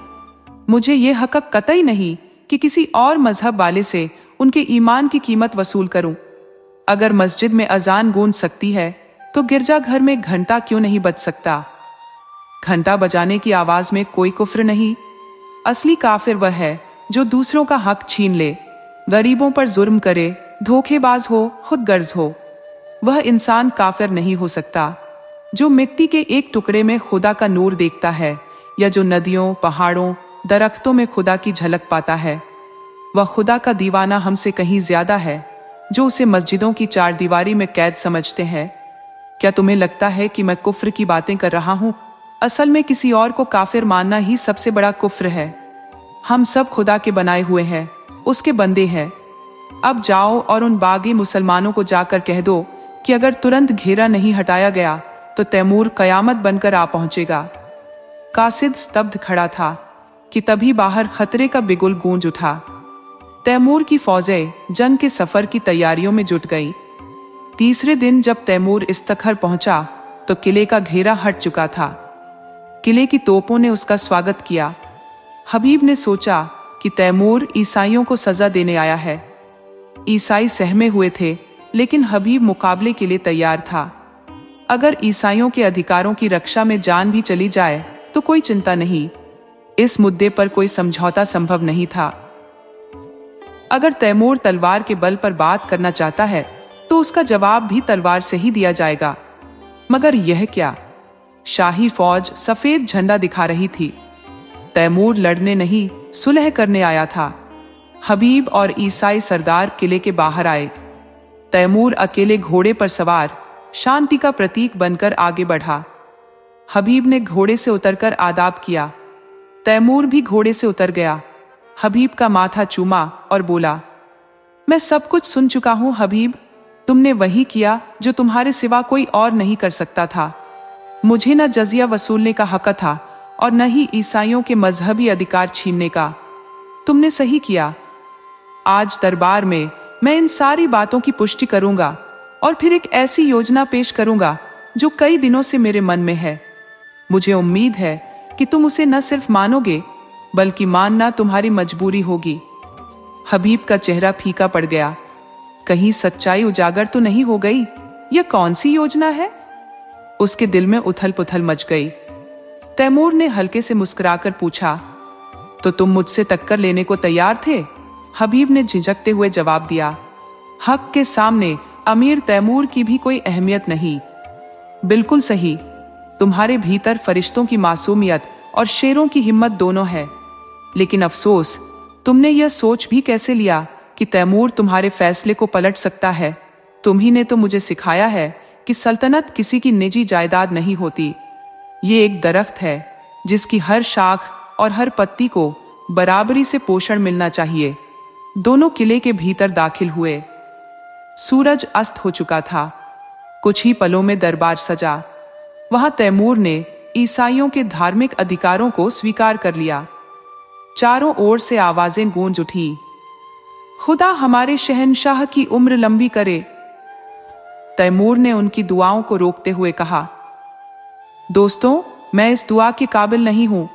मुझे यह हक कतई नहीं कि किसी और मजहब वाले से उनके ईमान की कीमत वसूल करूं। अगर मस्जिद में अजान गूंज सकती है तो गिरजाघर में घंटा क्यों नहीं बज सकता? घंटा बजाने की आवाज में कोई कुफ्र नहीं। असली काफिर वह है जो दूसरों का हक छीन ले, गरीबों पर जुर्म करे, धोखेबाज हो, खुदगर्ज हो। वह इंसान काफिर नहीं हो सकता जो मिट्टी के एक टुकड़े में खुदा का नूर देखता है या जो नदियों, पहाड़ों, दरख्तों में खुदा की झलक पाता है। वह खुदा का दीवाना हमसे कहीं ज्यादा है जो उसे मस्जिदों की चारदीवारी में कैद समझते हैं। क्या तुम्हें लगता है कि मैं कुफ्र की बातें कर रहा हूं? असल में किसी और को काफिर मानना ही सबसे बड़ा कुफ्र है। हम सब खुदा के बनाए हुए हैं, उसके बंदे हैं। अब जाओ और उन बागी मुसलमानों को जाकर कह दो कि अगर तुरंत घेरा नहीं हटाया गया तो तैमूर कयामत बनकर आ पहुंचेगा। कासिद स्तब्ध खड़ा था कि तभी बाहर खतरे का बिगुल गूंज उठा। तैमूर की फौजें जंग के सफर की तैयारियों में जुट गईं। तीसरे दिन जब तैमूर इस्तखर पहुंचा तो किले का घेरा हट चुका था। किले की तोपों ने उसका स्वागत किया। हबीब ने सोचा कि तैमूर ईसाइयों को सजा देने आया है। ईसाई सहमे हुए थे, लेकिन हबीब मुकाबले के लिए तैयार था। अगर ईसाइयों के अधिकारों की रक्षा में जान भी चली जाए तो कोई चिंता नहीं। इस मुद्दे पर कोई समझौता संभव नहीं था। अगर तैमूर तलवार के बल पर बात करना चाहता है तो उसका जवाब भी तलवार से ही दिया जाएगा। मगर यह क्या? शाही फौज सफेद झंडा दिखा रही थी। तैमूर लड़ने नहीं, सुलह करने आया था। हबीब और ईसाई सरदार किले के बाहर आए। तैमूर अकेले घोड़े पर सवार शांति का प्रतीक बनकर आगे बढ़ा। हबीब ने घोड़े से उतरकर आदाब किया। तैमूर भी घोड़े से उतर गया। हबीब का माथा चूमा और बोला, मैं सब कुछ सुन चुका हूं हबीब। तुमने वही किया जो तुम्हारे सिवा कोई और नहीं कर सकता था। मुझे न जजिया वसूलने का हक था और न ही ईसाइयों के मजहबी अधिकार छीनने का। तुमने सही किया। आज दरबार में मैं इन सारी बातों की पुष्टि करूंगा और फिर एक ऐसी योजना पेश करूंगा जो कई दिनों से मेरे मन में है। मुझे उम्मीद है कि तुम उसे न सिर्फ मानोगे बल्कि मानना तुम्हारी मजबूरी होगी। हबीब का चेहरा फीका पड़ गया। कहीं सच्चाई उजागर तो नहीं हो गई? यह कौन सी योजना है? उसके दिल में उथल पुथल मच गई। तैमूर ने हल्के से मुस्कुराकर पूछा, तो तुम मुझसे टक्कर लेने को तैयार थे? हबीब ने झिझकते हुए जवाब दिया, हक के सामने अमीर तैमूर की भी कोई अहमियत नहीं। बिल्कुल सही, तुम्हारे भीतर फरिश्तों की मासूमियत और शेरों की हिम्मत दोनों है। लेकिन अफसोस, तुमने यह सोच भी कैसे लिया कि तैमूर तुम्हारे फैसले को पलट सकता है। तुम ही ने तो मुझे सिखाया है कि सल्तनत किसी की निजी जायदाद नहीं होती। ये एक दरख्त है जिसकी हर शाख और हर पत्ती को बराबरी से पोषण मिलना चाहिए। दोनों किले के भीतर दाखिल हुए। सूरज अस्त हो चुका था। कुछ ही पलों में दरबार सजा। वहां तैमूर ने ईसाइयों के धार्मिक अधिकारों को स्वीकार कर लिया। चारों ओर से आवाजें गूंज उठी, खुदा हमारे शहंशाह की उम्र लंबी करे। तैमूर ने उनकी दुआओं को रोकते हुए कहा, दोस्तों, मैं इस दुआ के काबिल नहीं हूं।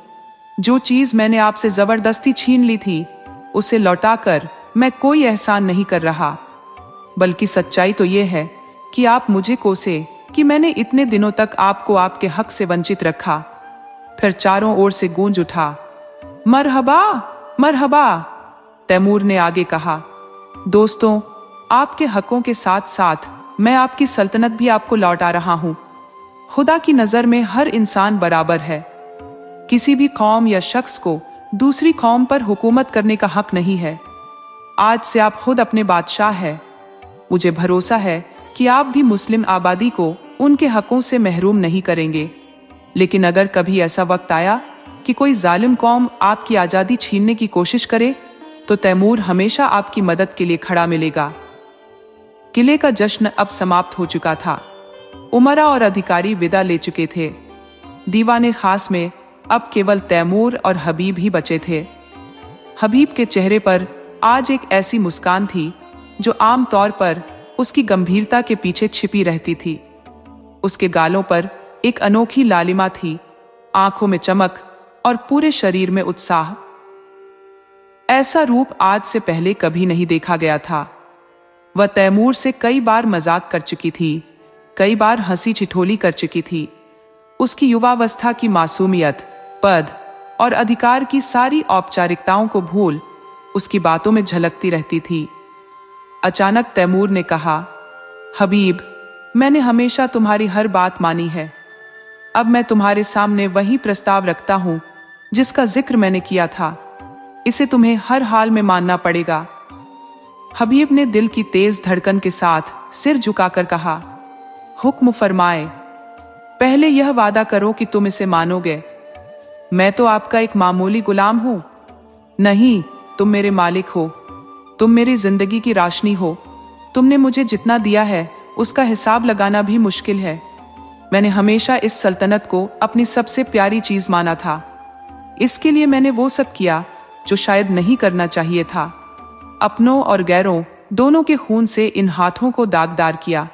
जो चीज मैंने आपसे जबरदस्ती छीन ली थी, उसे लौटाकर मैं कोई एहसान नहीं कर रहा। बल्कि सच्चाई तो यह है कि आप मुझे कोसे कि मैंने इतने दिनों तक आपको आपके हक से वंचित रखा। फिर चारों ओर से गूंज उठा, मरहबा मरहबा। तैमूर ने आगे कहा, दोस्तों, आपके हकों के साथ साथ मैं आपकी सल्तनत भी आपको लौटा रहा हूं। खुदा की नजर में हर इंसान बराबर है। किसी भी कौम या शख्स को दूसरी कौम पर हुकूमत करने का हक नहीं है। आज से आप खुद अपने बादशाह हैं। मुझे भरोसा है कि आप भी मुस्लिम आबादी को उनके हकों से महरूम नहीं करेंगे। लेकिन अगर कभी ऐसा वक्त आया कि कोई जालिम कौम आपकी आज़ादी छीनने की कोशिश करे, तो तैमूर हमेशा आपकी मदद के लिए खड़ा मिलेगा। किले का जश्न अब समाप्त हो चुका था। उमरा और अधिकारी विदा ले चुके थे। दीवाने खास में अब केवल तैमूर और हबीब ही बचे थे। हबीब के चेहरे पर आज एक ऐसी मुस्कान थी जो आम तौर पर उसकी गंभीरता के पीछे छिपी रहती थी। उसके गालों पर एक अनोखी लालिमा थी, आंखों में चमक और पूरे शरीर में उत्साह। ऐसा रूप आज से पहले कभी नहीं देखा गया था। वह तैमूर से कई बार मजाक कर चुकी थी, कई बार हंसी ठिठोली कर चुकी थी। उसकी युवावस्था की मासूमियत, पद और अधिकार की सारी औपचारिकताओं को भूल उसकी बातों में झलकती रहती थी। अचानक तैमूर ने कहा, हबीब, मैंने हमेशा तुम्हारी हर बात मानी है। अब मैं तुम्हारे सामने वही प्रस्ताव रखता हूं जिसका जिक्र मैंने किया था। इसे तुम्हें हर हाल में मानना पड़ेगा। हबीब ने दिल की तेज धड़कन के साथ सिर झुकाकर कहा, हुक्म फरमाए। पहले यह वादा करो कि तुम इसे मानोगे। मैं तो आपका एक मामूली गुलाम हूं। नहीं, तुम मेरे मालिक हो। तुम मेरी जिंदगी की राशनी हो। तुमने मुझे जितना दिया है उसका हिसाब लगाना भी मुश्किल है। मैंने हमेशा इस सल्तनत को अपनी सबसे प्यारी चीज माना था। इसके लिए मैंने वो सब किया जो शायद नहीं करना चाहिए था। अपनों और गैरों दोनों के खून से इन हाथों को दागदार किया।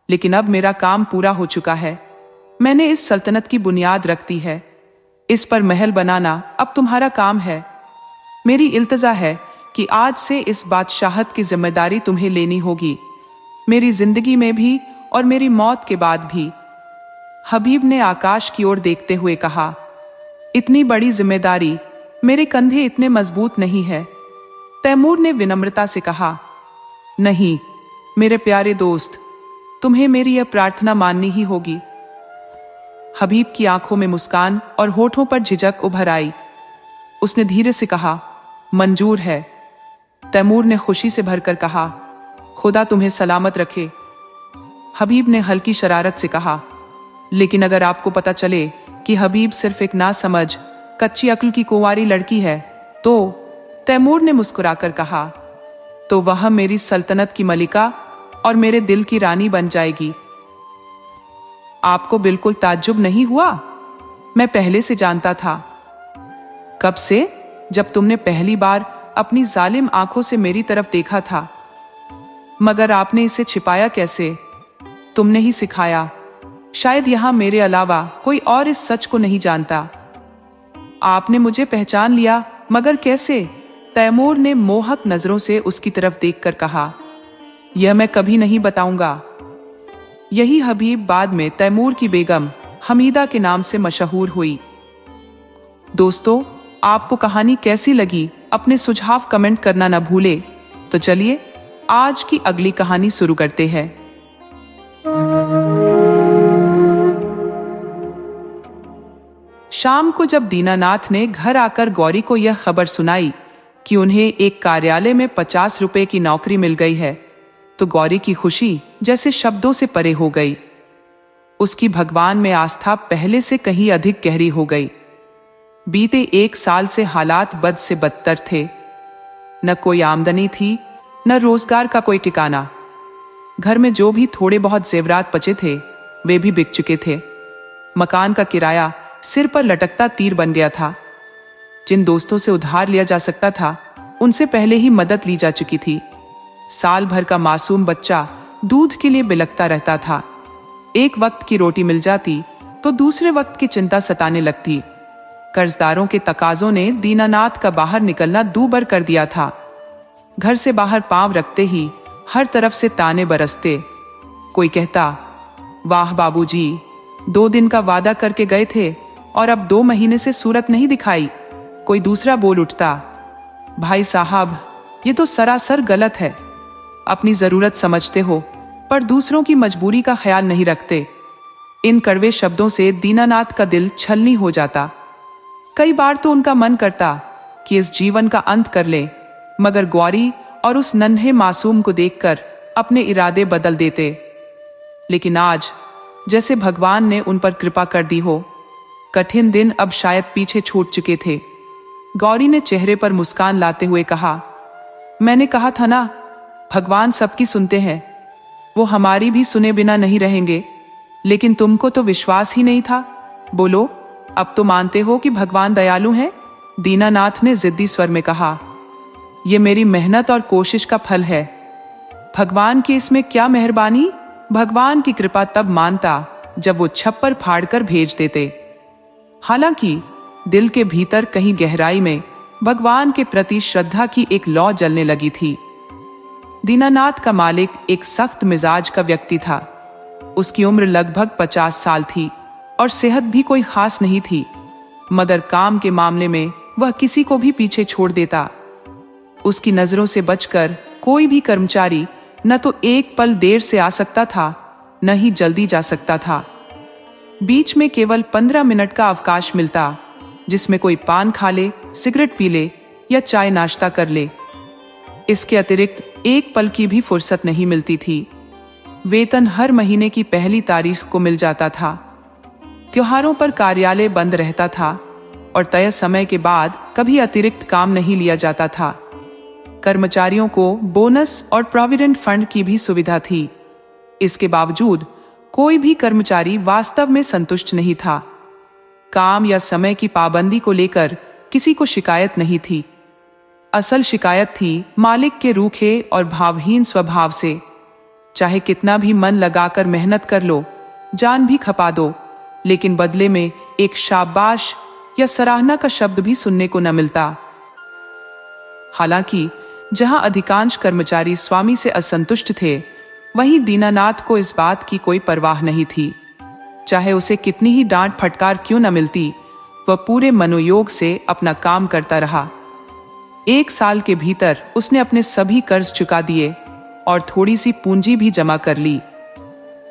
लेकिन अब मेरा काम पूरा हो चुका है। मैंने इस सल्तनत की बुनियाद रख दी है। इस पर महल बनाना अब तुम्हारा काम है। मेरी इल्तजा है कि आज से इस बादशाहत की जिम्मेदारी तुम्हें लेनी होगी, मेरी जिंदगी में भी और मेरी मौत के बाद भी। हबीब ने आकाश की ओर देखते हुए कहा, इतनी बड़ी जिम्मेदारी, मेरे कंधे इतने मजबूत नहीं है। तैमूर ने विनम्रता से कहा, नहीं मेरे प्यारे दोस्त, तुम्हें मेरी यह प्रार्थना माननी ही होगी। हबीब की आंखों में मुस्कान और होठों पर झिझक उभर आई। उसने धीरे से कहा, मंजूर है। तैमूर ने खुशी से भरकर कहा, खुदा तुम्हें सलामत रखे। हबीब ने हल्की शरारत से कहा, लेकिन अगर आपको पता चले कि हबीब सिर्फ एक नासमझ, कच्ची अक्ल की कुंवारी लड़की है तो? तैमूर ने मुस्कुराकर कहा, तो वह मेरी सल्तनत की मलिका और मेरे दिल की रानी बन जाएगी। आपको बिल्कुल ताज्जुब नहीं हुआ? मैं पहले से जानता था। कब से? जब तुमने पहली बार अपनी जालिम आंखों से मेरी तरफ देखा था। मगर आपने इसे छिपाया कैसे? तुमने ही सिखाया। शायद यहां मेरे अलावा कोई और इस सच को नहीं जानता। आपने मुझे पहचान लिया, मगर कैसे? तैमूर ने मोहक नजरों से उसकी तरफ देखकर कहा, यह मैं कभी नहीं बताऊंगा। यही हबीब बाद में तैमूर की बेगम हमीदा के नाम से मशहूर हुई। दोस्तों, आपको कहानी कैसी लगी, अपने सुझाव कमेंट करना ना भूले। तो चलिए आज की अगली कहानी शुरू करते हैं। शाम को जब दीनानाथ ने घर आकर गौरी को यह खबर सुनाई कि उन्हें एक कार्यालय में 50 रुपए की नौकरी मिल गई है, तो गौरी की खुशी जैसे शब्दों से परे हो गई। उसकी भगवान में आस्था पहले से कहीं अधिक गहरी हो गई। बीते 1 साल से हालात बद से बदतर थे। न कोई आमदनी थी, न रोजगार का कोई ठिकाना। घर में जो भी थोड़े बहुत जेवरात बचे थे वे भी बिक चुके थे। मकान का किराया सिर पर लटकता तीर बन गया था। जिन दोस्तों से उधार लिया जा सकता था उनसे पहले ही मदद ली जा चुकी थी। साल भर का मासूम बच्चा दूध के लिए बिलखता रहता था। एक वक्त की रोटी मिल जाती तो दूसरे वक्त की चिंता सताने लगती। कर्जदारों के तकाजों ने दीनानाथ का बाहर निकलना दूभर कर दिया था। घर से बाहर पांव रखते ही हर तरफ से ताने बरसते। कोई कहता, वाह बाबूजी, 2 दिन का वादा करके गए थे और अब 2 महीने से सूरत नहीं दिखाई। कोई दूसरा बोल उठता, भाई साहब, ये तो सरासर गलत है। अपनी जरूरत समझते हो पर दूसरों की मजबूरी का ख्याल नहीं रखते। इन कड़वे शब्दों से दीनानाथ का दिल छलनी हो जाता। कई बार तो उनका मन करता कि इस जीवन का अंत कर ले, मगर गौरी और उस नन्हे मासूम को देखकर अपने इरादे बदल देते। लेकिन आज जैसे भगवान ने उन पर कृपा कर दी हो। कठिन दिन अब शायद पीछे छूट चुके थे। गौरी ने चेहरे पर मुस्कान लाते हुए कहा, मैंने कहा था ना, भगवान सबकी सुनते हैं। वो हमारी भी सुने बिना नहीं रहेंगे। लेकिन तुमको तो विश्वास ही नहीं था। बोलो, अब तो मानते हो कि भगवान दयालु हैं? दीनानाथ ने जिद्दी स्वर में कहा, यह मेरी मेहनत और कोशिश का फल है। भगवान की इसमें क्या मेहरबानी। भगवान की कृपा तब मानता जब वो छप्पर फाड़कर भेज देते। हालांकि दिल के भीतर कहीं गहराई में भगवान के प्रति श्रद्धा की एक लौ जलने लगी थी। दीनानाथ का मालिक एक सख्त मिजाज का व्यक्ति था। उसकी उम्र लगभग 50 साल थी और सेहत भी कोई खास नहीं थी, मगर काम के मामले में वह किसी को भी पीछे छोड़ देता। उसकी नजरों से बचकर कोई भी कर्मचारी न तो एक पल देर से आ सकता था, न ही जल्दी जा सकता था। बीच में केवल 15 मिनट का अवकाश मिलता, जिसमें कोई पान खा ले, सिगरेट पी ले या चाय नाश्ता कर ले। इसके अतिरिक्त एक पल की भी फुर्सत नहीं मिलती थी। वेतन हर महीने की पहली तारीख को मिल जाता था। त्योहारों पर कार्यालय बंद रहता था और तय समय के बाद कभी अतिरिक्त काम नहीं लिया जाता था। कर्मचारियों को बोनस और प्रोविडेंट फंड की भी सुविधा थी। इसके बावजूद कोई भी कर्मचारी वास्तव में संतुष्ट नहीं था। काम या समय की पाबंदी को लेकर किसी को शिकायत नहीं थी। असल शिकायत थी मालिक के रूखे और भावहीन स्वभाव से। चाहे कितना भी मन लगाकर मेहनत कर लो, जान भी खपा दो, लेकिन बदले में एक शाबाश या सराहना का शब्द भी सुनने को न मिलता। हालांकि जहां अधिकांश कर्मचारी स्वामी से असंतुष्ट थे, वहीं दीनानाथ को इस बात की कोई परवाह नहीं थी। चाहे उसे कितनी ही डांट फटकार क्यों न मिलती, वह पूरे मनोयोग से अपना काम करता रहा। 1 साल के भीतर उसने अपने सभी कर्ज चुका दिए और थोड़ी सी पूंजी भी जमा कर ली।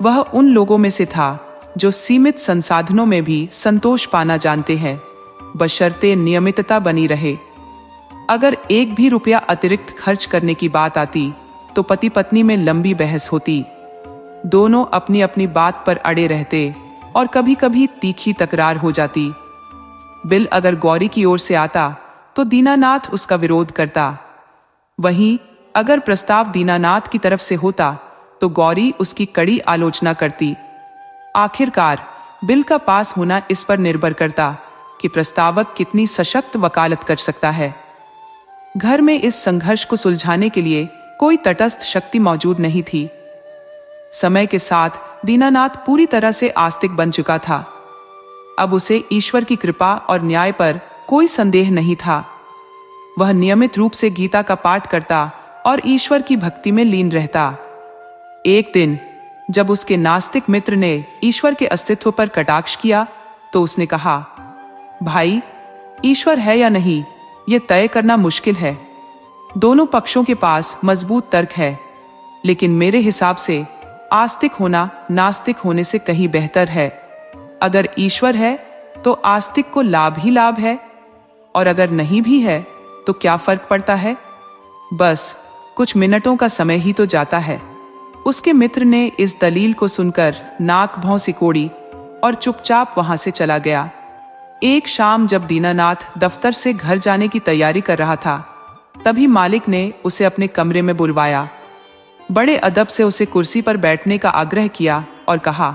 वह उन लोगों में से था जो सीमित संसाधनों में भी संतोष पाना जानते हैं, बशर्ते नियमितता बनी रहे। अगर एक भी रुपया अतिरिक्त खर्च करने की बात आती तो पति पत्नी में लंबी बहस होती। दोनों अपनी अपनी बात पर अड़े रहते और कभी कभी तीखी तकरार हो जाती। बिल अगर गौरी की ओर से आता तो दीनानाथ उसका विरोध करता। वहीं अगर प्रस्ताव दीनानाथ की तरफ से होता तो गौरी उसकी कड़ी आलोचना करती। आखिरकार बिल का पास होना इस पर निर्भर करता कि प्रस्तावक कितनी सशक्त वकालत कर सकता है। घर में इस संघर्ष को सुलझाने के लिए कोई तटस्थ शक्ति मौजूद नहीं थी। समय के साथ दीनानाथ पूरी तरह से आस्तिक बन चुका था। अब उसे ईश्वर की कृपा और न्याय पर कोई संदेह नहीं था। वह नियमित रूप से गीता का पाठ करता और ईश्वर की भक्ति में लीन रहता। एक दिन जब उसके नास्तिक मित्र ने ईश्वर के अस्तित्व पर कटाक्ष किया तो उसने कहा, भाई, ईश्वर है या नहीं, ये तय करना मुश्किल है। दोनों पक्षों के पास मजबूत तर्क है, लेकिन मेरे हिसाब से आस्तिक होना नास्तिक होने से कहीं बेहतर है। अगर ईश्वर है तो आस्तिक को लाभ ही लाभ है, और अगर नहीं भी है तो क्या फर्क पड़ता है? बस कुछ मिनटों का समय ही तो जाता है। उसके मित्र ने इस दलील को सुनकर नाक भौं सिकोड़ी और चुपचाप वहां से चला गया। एक शाम जब दीनानाथ दफ्तर से घर जाने की तैयारी कर रहा था, तभी मालिक ने उसे अपने कमरे में बुलवाया। बड़े अदब से उसे कुर्सी पर बैठने का आग्रह किया और कहा,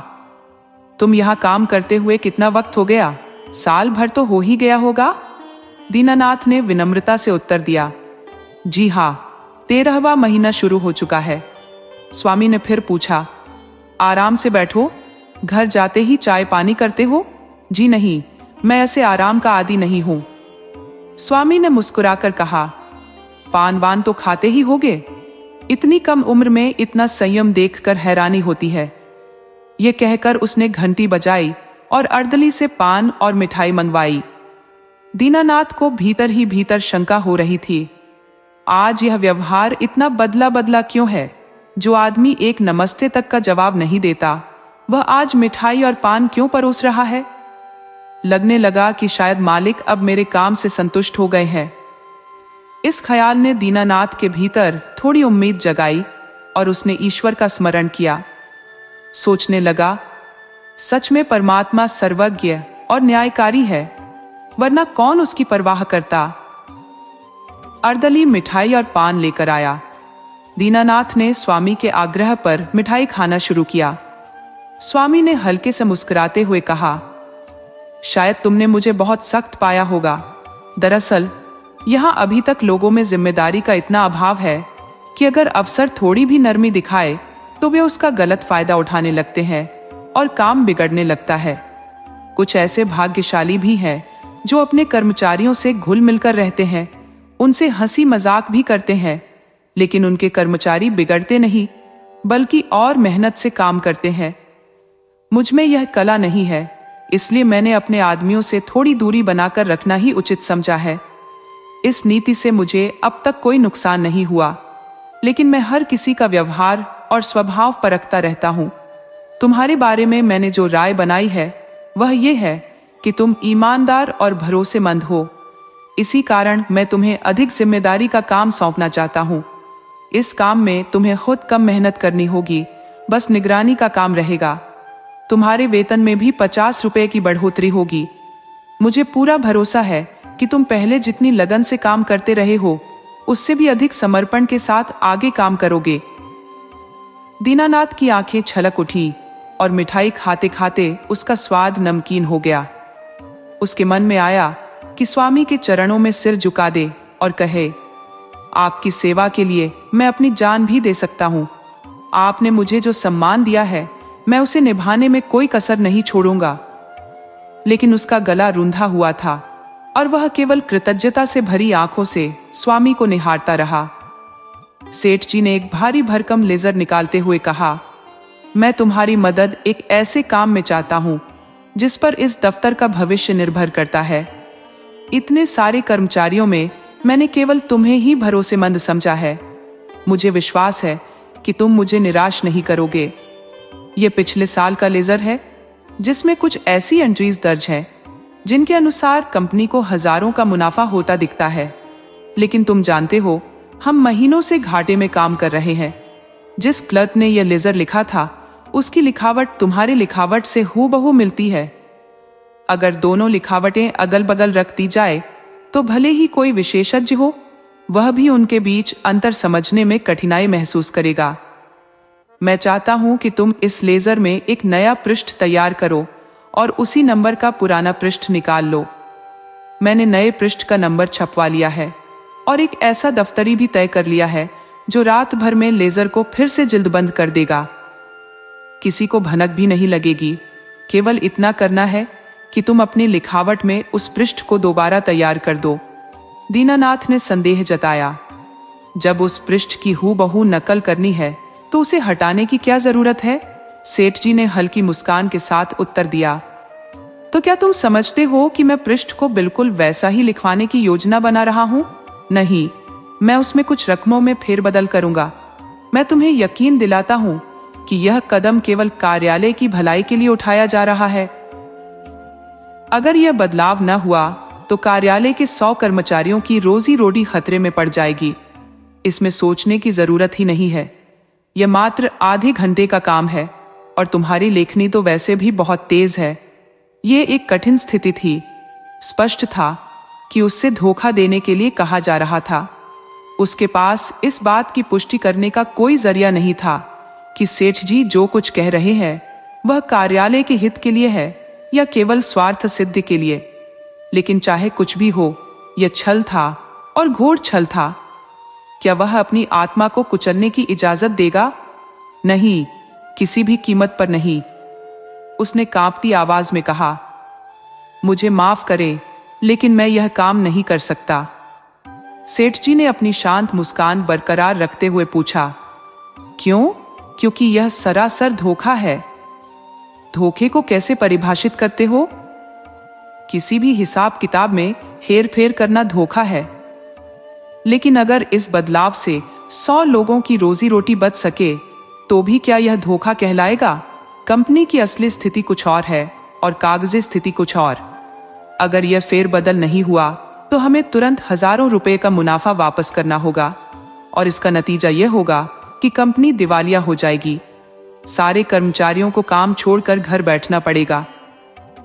तुम यहाँ काम करते हुए कितना वक्त हो गया? साल भर तो हो ही गया होगा। दीनानाथ ने विनम्रता से उत्तर दिया, जी हाँ, 13वां महीना शुरू हो चुका है। स्वामी ने फिर पूछा, आराम से बैठो, घर जाते ही चाय पानी करते हो? जी नहीं, मैं ऐसे आराम का आदी नहीं हूं। स्वामी ने मुस्कुराकर कहा, पान वान तो खाते ही होगे। इतनी कम उम्र में इतना संयम देखकर हैरानी होती है। ये कहकर उसने घंटी बजाई और अर्दली से पान और मिठाई मंगवाई। दीनानाथ को भीतर ही भीतर शंका हो रही थी, आज यह व्यवहार इतना बदला बदला क्यों है? जो आदमी एक नमस्ते तक का जवाब नहीं देता, वह आज मिठाई और पान क्यों परोस रहा है? लगने लगा कि शायद मालिक अब मेरे काम से संतुष्ट हो गए हैं। इस ख्याल ने दीनानाथ के भीतर थोड़ी उम्मीद जगाई और उसने ईश्वर का स्मरण किया। सोचने लगा, सच में परमात्मा सर्वज्ञ और न्यायकारी है, वरना कौन उसकी परवाह करता। अर्दली मिठाई और पान लेकर आया। दीनानाथ ने स्वामी के आग्रह पर मिठाई खाना शुरू किया। स्वामी ने हल्के से मुस्कुराते हुए कहा, शायद तुमने मुझे बहुत सख्त पाया होगा। दरअसल यहां अभी तक लोगों में जिम्मेदारी का इतना अभाव है कि अगर अफसर थोड़ी भी नरमी दिखाए तो वे उसका गलत फायदा उठाने लगते हैं और काम बिगड़ने लगता है। कुछ ऐसे भाग्यशाली भी हैं जो अपने कर्मचारियों से घुल मिलकर रहते हैं, उनसे हंसी मजाक भी करते हैं, लेकिन उनके कर्मचारी बिगड़ते नहीं बल्कि और मेहनत से काम करते हैं। मुझ में यह कला नहीं है, इसलिए मैंने अपने आदमियों से थोड़ी दूरी बनाकर रखना ही उचित समझा है। इस नीति से मुझे अब तक कोई नुकसान नहीं हुआ, लेकिन मैं हर किसी का व्यवहार और स्वभाव परखता रहता हूँ। तुम्हारे बारे में मैंने जो राय बनाई है वह ये है कि तुम ईमानदार और भरोसेमंद हो। इसी कारण मैं तुम्हें अधिक जिम्मेदारी का काम सौंपना चाहता हूँ। इस काम में तुम्हें खुद कम मेहनत करनी होगी, बस निगरानी का काम रहेगा। तुम्हारे वेतन में भी 50 रुपए की बढ़ोतरी होगी। मुझे पूरा भरोसा है कि तुम पहले जितनी लगन से काम करते रहे हो, उससे भी अधिक समर्पण के साथ आगे काम करोगे। दीनानाथ की आंखें छलक उठी और मिठाई खाते खाते उसका स्वाद नमकीन हो गया। उसके मन में आया कि स्वामी के चरणों में सिर झुका दे और कहे, आपकी सेवा के लिए मैं अपनी जान भी दे सकता हूँ। आपने मुझे जो सम्मान दिया है, मैं उसे निभाने में कोई कसर नहीं छोड़ूंगा। लेकिन उसका गला रूंधा हुआ था और वह केवल कृतज्ञता से भरी आंखों से स्वामी को निहारता रहा। सेठ जी ने एक भारी भरकम लेजर निकालते हुए कहा, मैं तुम्हारी मदद एक ऐसे काम में चाहता हूं जिस पर इस दफ्तर का भविष्य निर्भर करता है। इतने सारे कर्मचारियों में मैंने केवल तुम्हें ही भरोसेमंद समझा है। मुझे विश्वास है कि तुम मुझे निराश नहीं करोगे। ये पिछले साल का लेजर है, जिसमें कुछ ऐसी एंट्रीज दर्ज हैं जिनके अनुसार कंपनी को हजारों का मुनाफा होता दिखता है। लेकिन तुम जानते हो, हम महीनों से घाटे में काम कर रहे हैं। जिस क्लर्क ने यह लेजर लिखा था, उसकी लिखावट तुम्हारी लिखावट से हूबहू मिलती है। अगर दोनों लिखावटें अगल बगल रख दी जाए तो भले ही कोई विशेषज्ञ हो, वह भी उनके बीच अंतर समझने में कठिनाई महसूस करेगा। मैं चाहता हूं कि तुम इस लेजर में एक नया पृष्ठ तैयार करो और उसी नंबर का पुराना पृष्ठ निकाल लो। मैंने नए पृष्ठ का नंबर छपवा लिया है और एक ऐसा दफ्तरी भी तय कर लिया है जो रात भर में लेजर को फिर से जिल्दबंद कर देगा। किसी को भनक भी नहीं लगेगी। केवल इतना करना है कि तुम अपनी लिखावट में उस पृष्ठ को दोबारा तैयार कर दो। दीनानाथ ने संदेह जताया, जब उस पृष्ठ की हूबहू नकल करनी है तो उसे हटाने की क्या जरूरत है? सेठ जी ने हल्की मुस्कान के साथ उत्तर दिया, तो क्या तुम समझते हो कि मैं पृष्ठ को बिल्कुल वैसा ही लिखवाने की योजना बना रहा हूँ? नहीं, मैं उसमें कुछ रकमों में फेरबदल करूंगा। मैं तुम्हें यकीन दिलाता हूँ कि यह कदम केवल कार्यालय की भलाई के लिए उठाया जा रहा है। अगर यह बदलाव न हुआ तो कार्यालय के 100 कर्मचारियों की रोजी रोटी खतरे में पड़ जाएगी। इसमें सोचने की जरूरत ही नहीं है। यह मात्र आधे घंटे का काम है और तुम्हारी लेखनी तो वैसे भी बहुत तेज है। ये एक कठिन स्थिति थी। स्पष्ट था कि उससे धोखा देने के लिए कहा जा रहा था। उसके पास इस बात की पुष्टि करने का कोई जरिया नहीं था कि सेठ जी जो कुछ कह रहे हैं वह कार्यालय के हित के लिए है या केवल स्वार्थ सिद्धि के लिए। लेकिन चाहे कुछ भी हो, यह छल था और घोर छल था। क्या वह अपनी आत्मा को कुचलने की इजाजत देगा? नहीं, किसी भी कीमत पर नहीं। उसने कांपती आवाज में कहा, मुझे माफ करें, लेकिन मैं यह काम नहीं कर सकता। सेठ जी ने अपनी शांत मुस्कान बरकरार रखते हुए पूछा, क्यों? क्योंकि यह सरासर धोखा है। धोखे को कैसे परिभाषित करते हो? किसी भी हिसाब किताब में हेरफेर करना धोखा है। लेकिन अगर इस बदलाव से 100 लोगों की रोजी रोटी बच सके तो भी क्या यह धोखा कहलाएगा? कंपनी की असली स्थिति कुछ और है और कागजी स्थिति कुछ और। अगर यह फेरबदल नहीं हुआ तो हमें तुरंत हजारों रुपए का मुनाफा वापस करना होगा और इसका नतीजा यह होगा कि कंपनी दिवालिया हो जाएगी। सारे कर्मचारियों को काम छोड़कर घर बैठना पड़ेगा।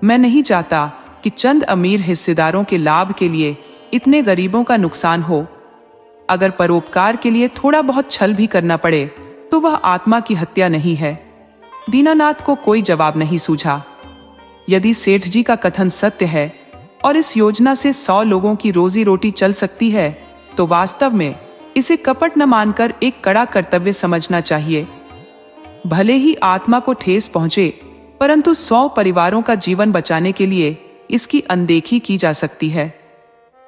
मैं नहीं चाहता कि चंद अमीर हिस्सेदारों के लाभ के लिए इतने गरीबों का नुकसान हो। अगर परोपकार के लिए थोड़ा बहुत छल भी करना पड़े तो वह आत्मा की हत्या नहीं है। दीनानाथ को कोई जवाब नहीं सूझा। यदि सेठ जी का कथन सत्य है और इस योजना से 100 लोगों की रोजी रोटी चल सकती है तो वास्तव में इसे कपट न मानकर एक कड़ा कर्तव्य समझना चाहिए। भले ही आत्मा को ठेस पहुंचे, परंतु 100 परिवारों का जीवन बचाने के लिए इसकी अनदेखी की जा सकती है।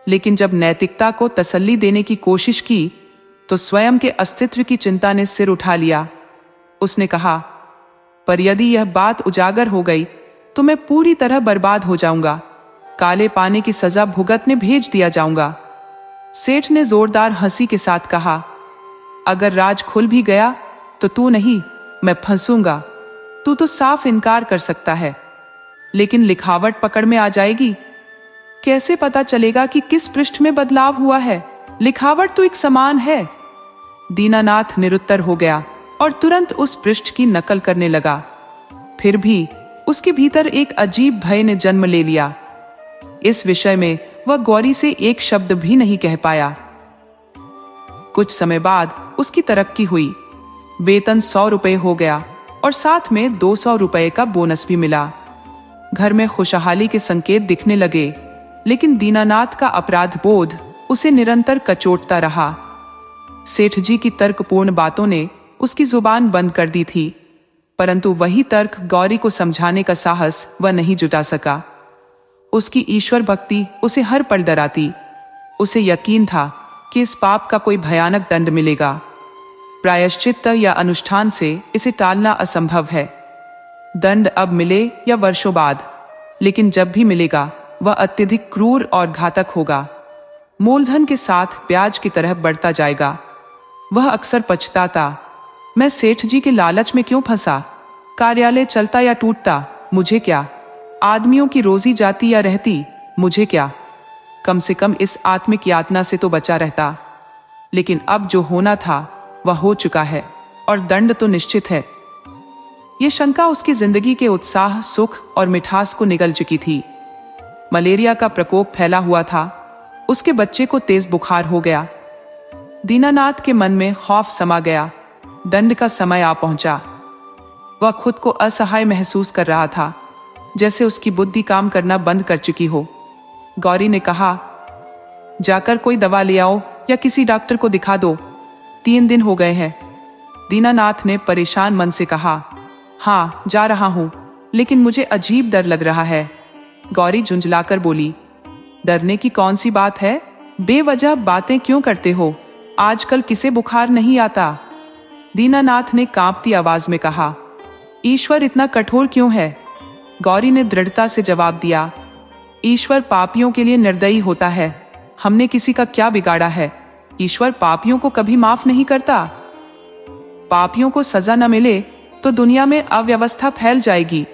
लेकिन जब नैतिकता को तसल्ली देने की कोशिश की तो स्वयं के अस्तित्व की चिंता ने सिर उठा लिया। उसने कहा, पर यदि यह बात उजागर हो गई तो मैं पूरी तरह बर्बाद हो जाऊंगा। काले पानी की सजा भुगतने भेज दिया जाऊंगा। सेठ ने जोरदार हंसी के साथ कहा, अगर राज खुल भी गया तो तू नहीं, मैं फंसूंगा। तू तो साफ इनकार कर सकता है, लेकिन लिखावट पकड़ में आ जाएगी। कैसे पता चलेगा कि किस पृष्ठ में बदलाव हुआ है? लिखावट तो एक समान है। दीनानाथ निरुत्तर हो गया और तुरंत उस पृष्ठ की नकल करने लगा। फिर भी उसके भीतर एक अजीब भय ने जन्म ले लिया। इस विषय में वह गौरी से एक शब्द भी नहीं कह पाया। कुछ समय बाद उसकी तरक्की हुई। वेतन 100 रुपए हो गया और साथ में 200 रुपए का बोनस भी मिला। घर में खुशहाली के संकेत दिखने लगे, लेकिन दीनानाथ का अपराध बोध उसे निरंतर कचोटता रहा। सेठ जी की तर्कपूर्ण बातों ने उसकी जुबान बंद कर दी थी, परंतु वही तर्क गौरी को समझाने का साहस वह नहीं जुटा सका। उसकी ईश्वर भक्ति उसे हर पल डराती। उसे यकीन था कि इस पाप का कोई भयानक दंड मिलेगा। प्रायश्चित्त या अनुष्ठान से इसे टालना असंभव है। दंड अब मिले या वर्षों बाद, लेकिन जब भी मिलेगा वह अत्यधिक क्रूर और घातक होगा। मूलधन के साथ ब्याज की तरह बढ़ता जाएगा। वह अक्सर पछताता, मैं सेठ जी के लालच में क्यों फंसा? कार्यालय चलता या टूटता, मुझे क्या? आदमियों की रोजी जाती या रहती, मुझे क्या? कम से कम इस आत्मिक यातना से तो बचा रहता। लेकिन अब जो होना था वह हो चुका है और दंड तो निश्चित है। ये शंका उसकी जिंदगी के उत्साह, सुख और मिठास को निगल चुकी थी। मलेरिया का प्रकोप फैला हुआ था। उसके बच्चे को तेज बुखार हो गया। दीनानाथ के मन में खौफ समा गया। दंड का समय आ पहुंचा। वह खुद को असहाय महसूस कर रहा था, जैसे उसकी बुद्धि काम करना बंद कर चुकी हो। गौरी ने कहा, जाकर कोई दवा ले आओ या किसी डॉक्टर को दिखा दो। 3 दिन हो गए हैं। दीनानाथ ने परेशान मन से कहा, हाँ जा रहा हूं, लेकिन मुझे अजीब डर लग रहा है। गौरी झुंझलाकर बोली, डरने की कौन सी बात है? बेवजह बातें क्यों करते हो? आजकल किसे बुखार नहीं आता? दीनानाथ ने कांपती आवाज में कहा, ईश्वर इतना कठोर क्यों है? गौरी ने दृढ़ता से जवाब दिया, ईश्वर पापियों के लिए निर्दयी होता है। हमने किसी का क्या बिगाड़ा है? ईश्वर पापियों को कभी माफ नहीं करता। पापियों को सजा न मिले तो दुनिया में अव्यवस्था फैल जाएगी,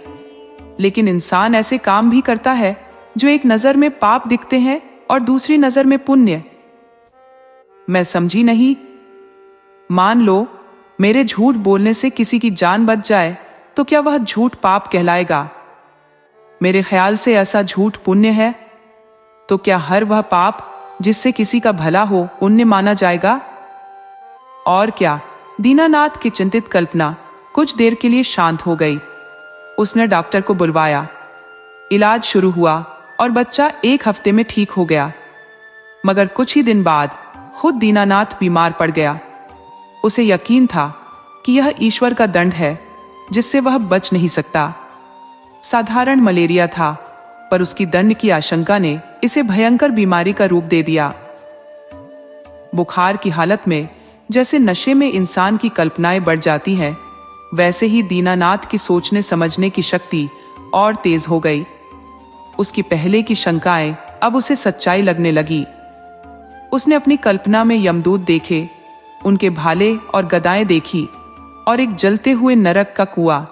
लेकिन इंसान ऐसे काम भी करता है जो एक नजर में पाप दिखते हैं और दूसरी नजर में पुण्य। मैं समझी नहीं। मान लो मेरे झूठ बोलने से किसी की जान बच जाए तो क्या वह झूठ पाप कहलाएगा? मेरे ख्याल से ऐसा झूठ पुण्य है। तो क्या हर वह पाप जिससे किसी का भला हो पुण्य माना जाएगा? और क्या? दीनानाथ की चिंतित कल्पना कुछ देर के लिए शांत हो गई। उसने डॉक्टर को बुलवाया। इलाज शुरू हुआ और बच्चा 1 हफ्ते में ठीक हो गया। मगर कुछ ही दिन बाद खुद दीनानाथ बीमार पड़ गया। उसे यकीन था कि यह ईश्वर का दंड है जिससे वह बच नहीं सकता। साधारण मलेरिया था, पर उसकी दंड की आशंका ने इसे भयंकर बीमारी का रूप दे दिया। बुखार की हालत में जैसे नशे में इंसान की कल्पनाएं बढ़ जाती हैं, वैसे ही दीनानाथ की सोचने समझने की शक्ति और तेज हो गई। उसकी पहले की शंकाएं अब उसे सच्चाई लगने लगी। उसने अपनी कल्पना में यमदूत देखे, उनके भाले और गदाएं देखी और एक जलते हुए नरक का कुआं।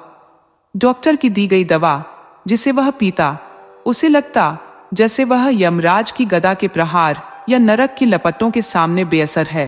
डॉक्टर की दी गई दवा जिसे वह पीता, उसे लगता जैसे वह यमराज की गदा के प्रहार या नरक की लपटों के सामने बेअसर है।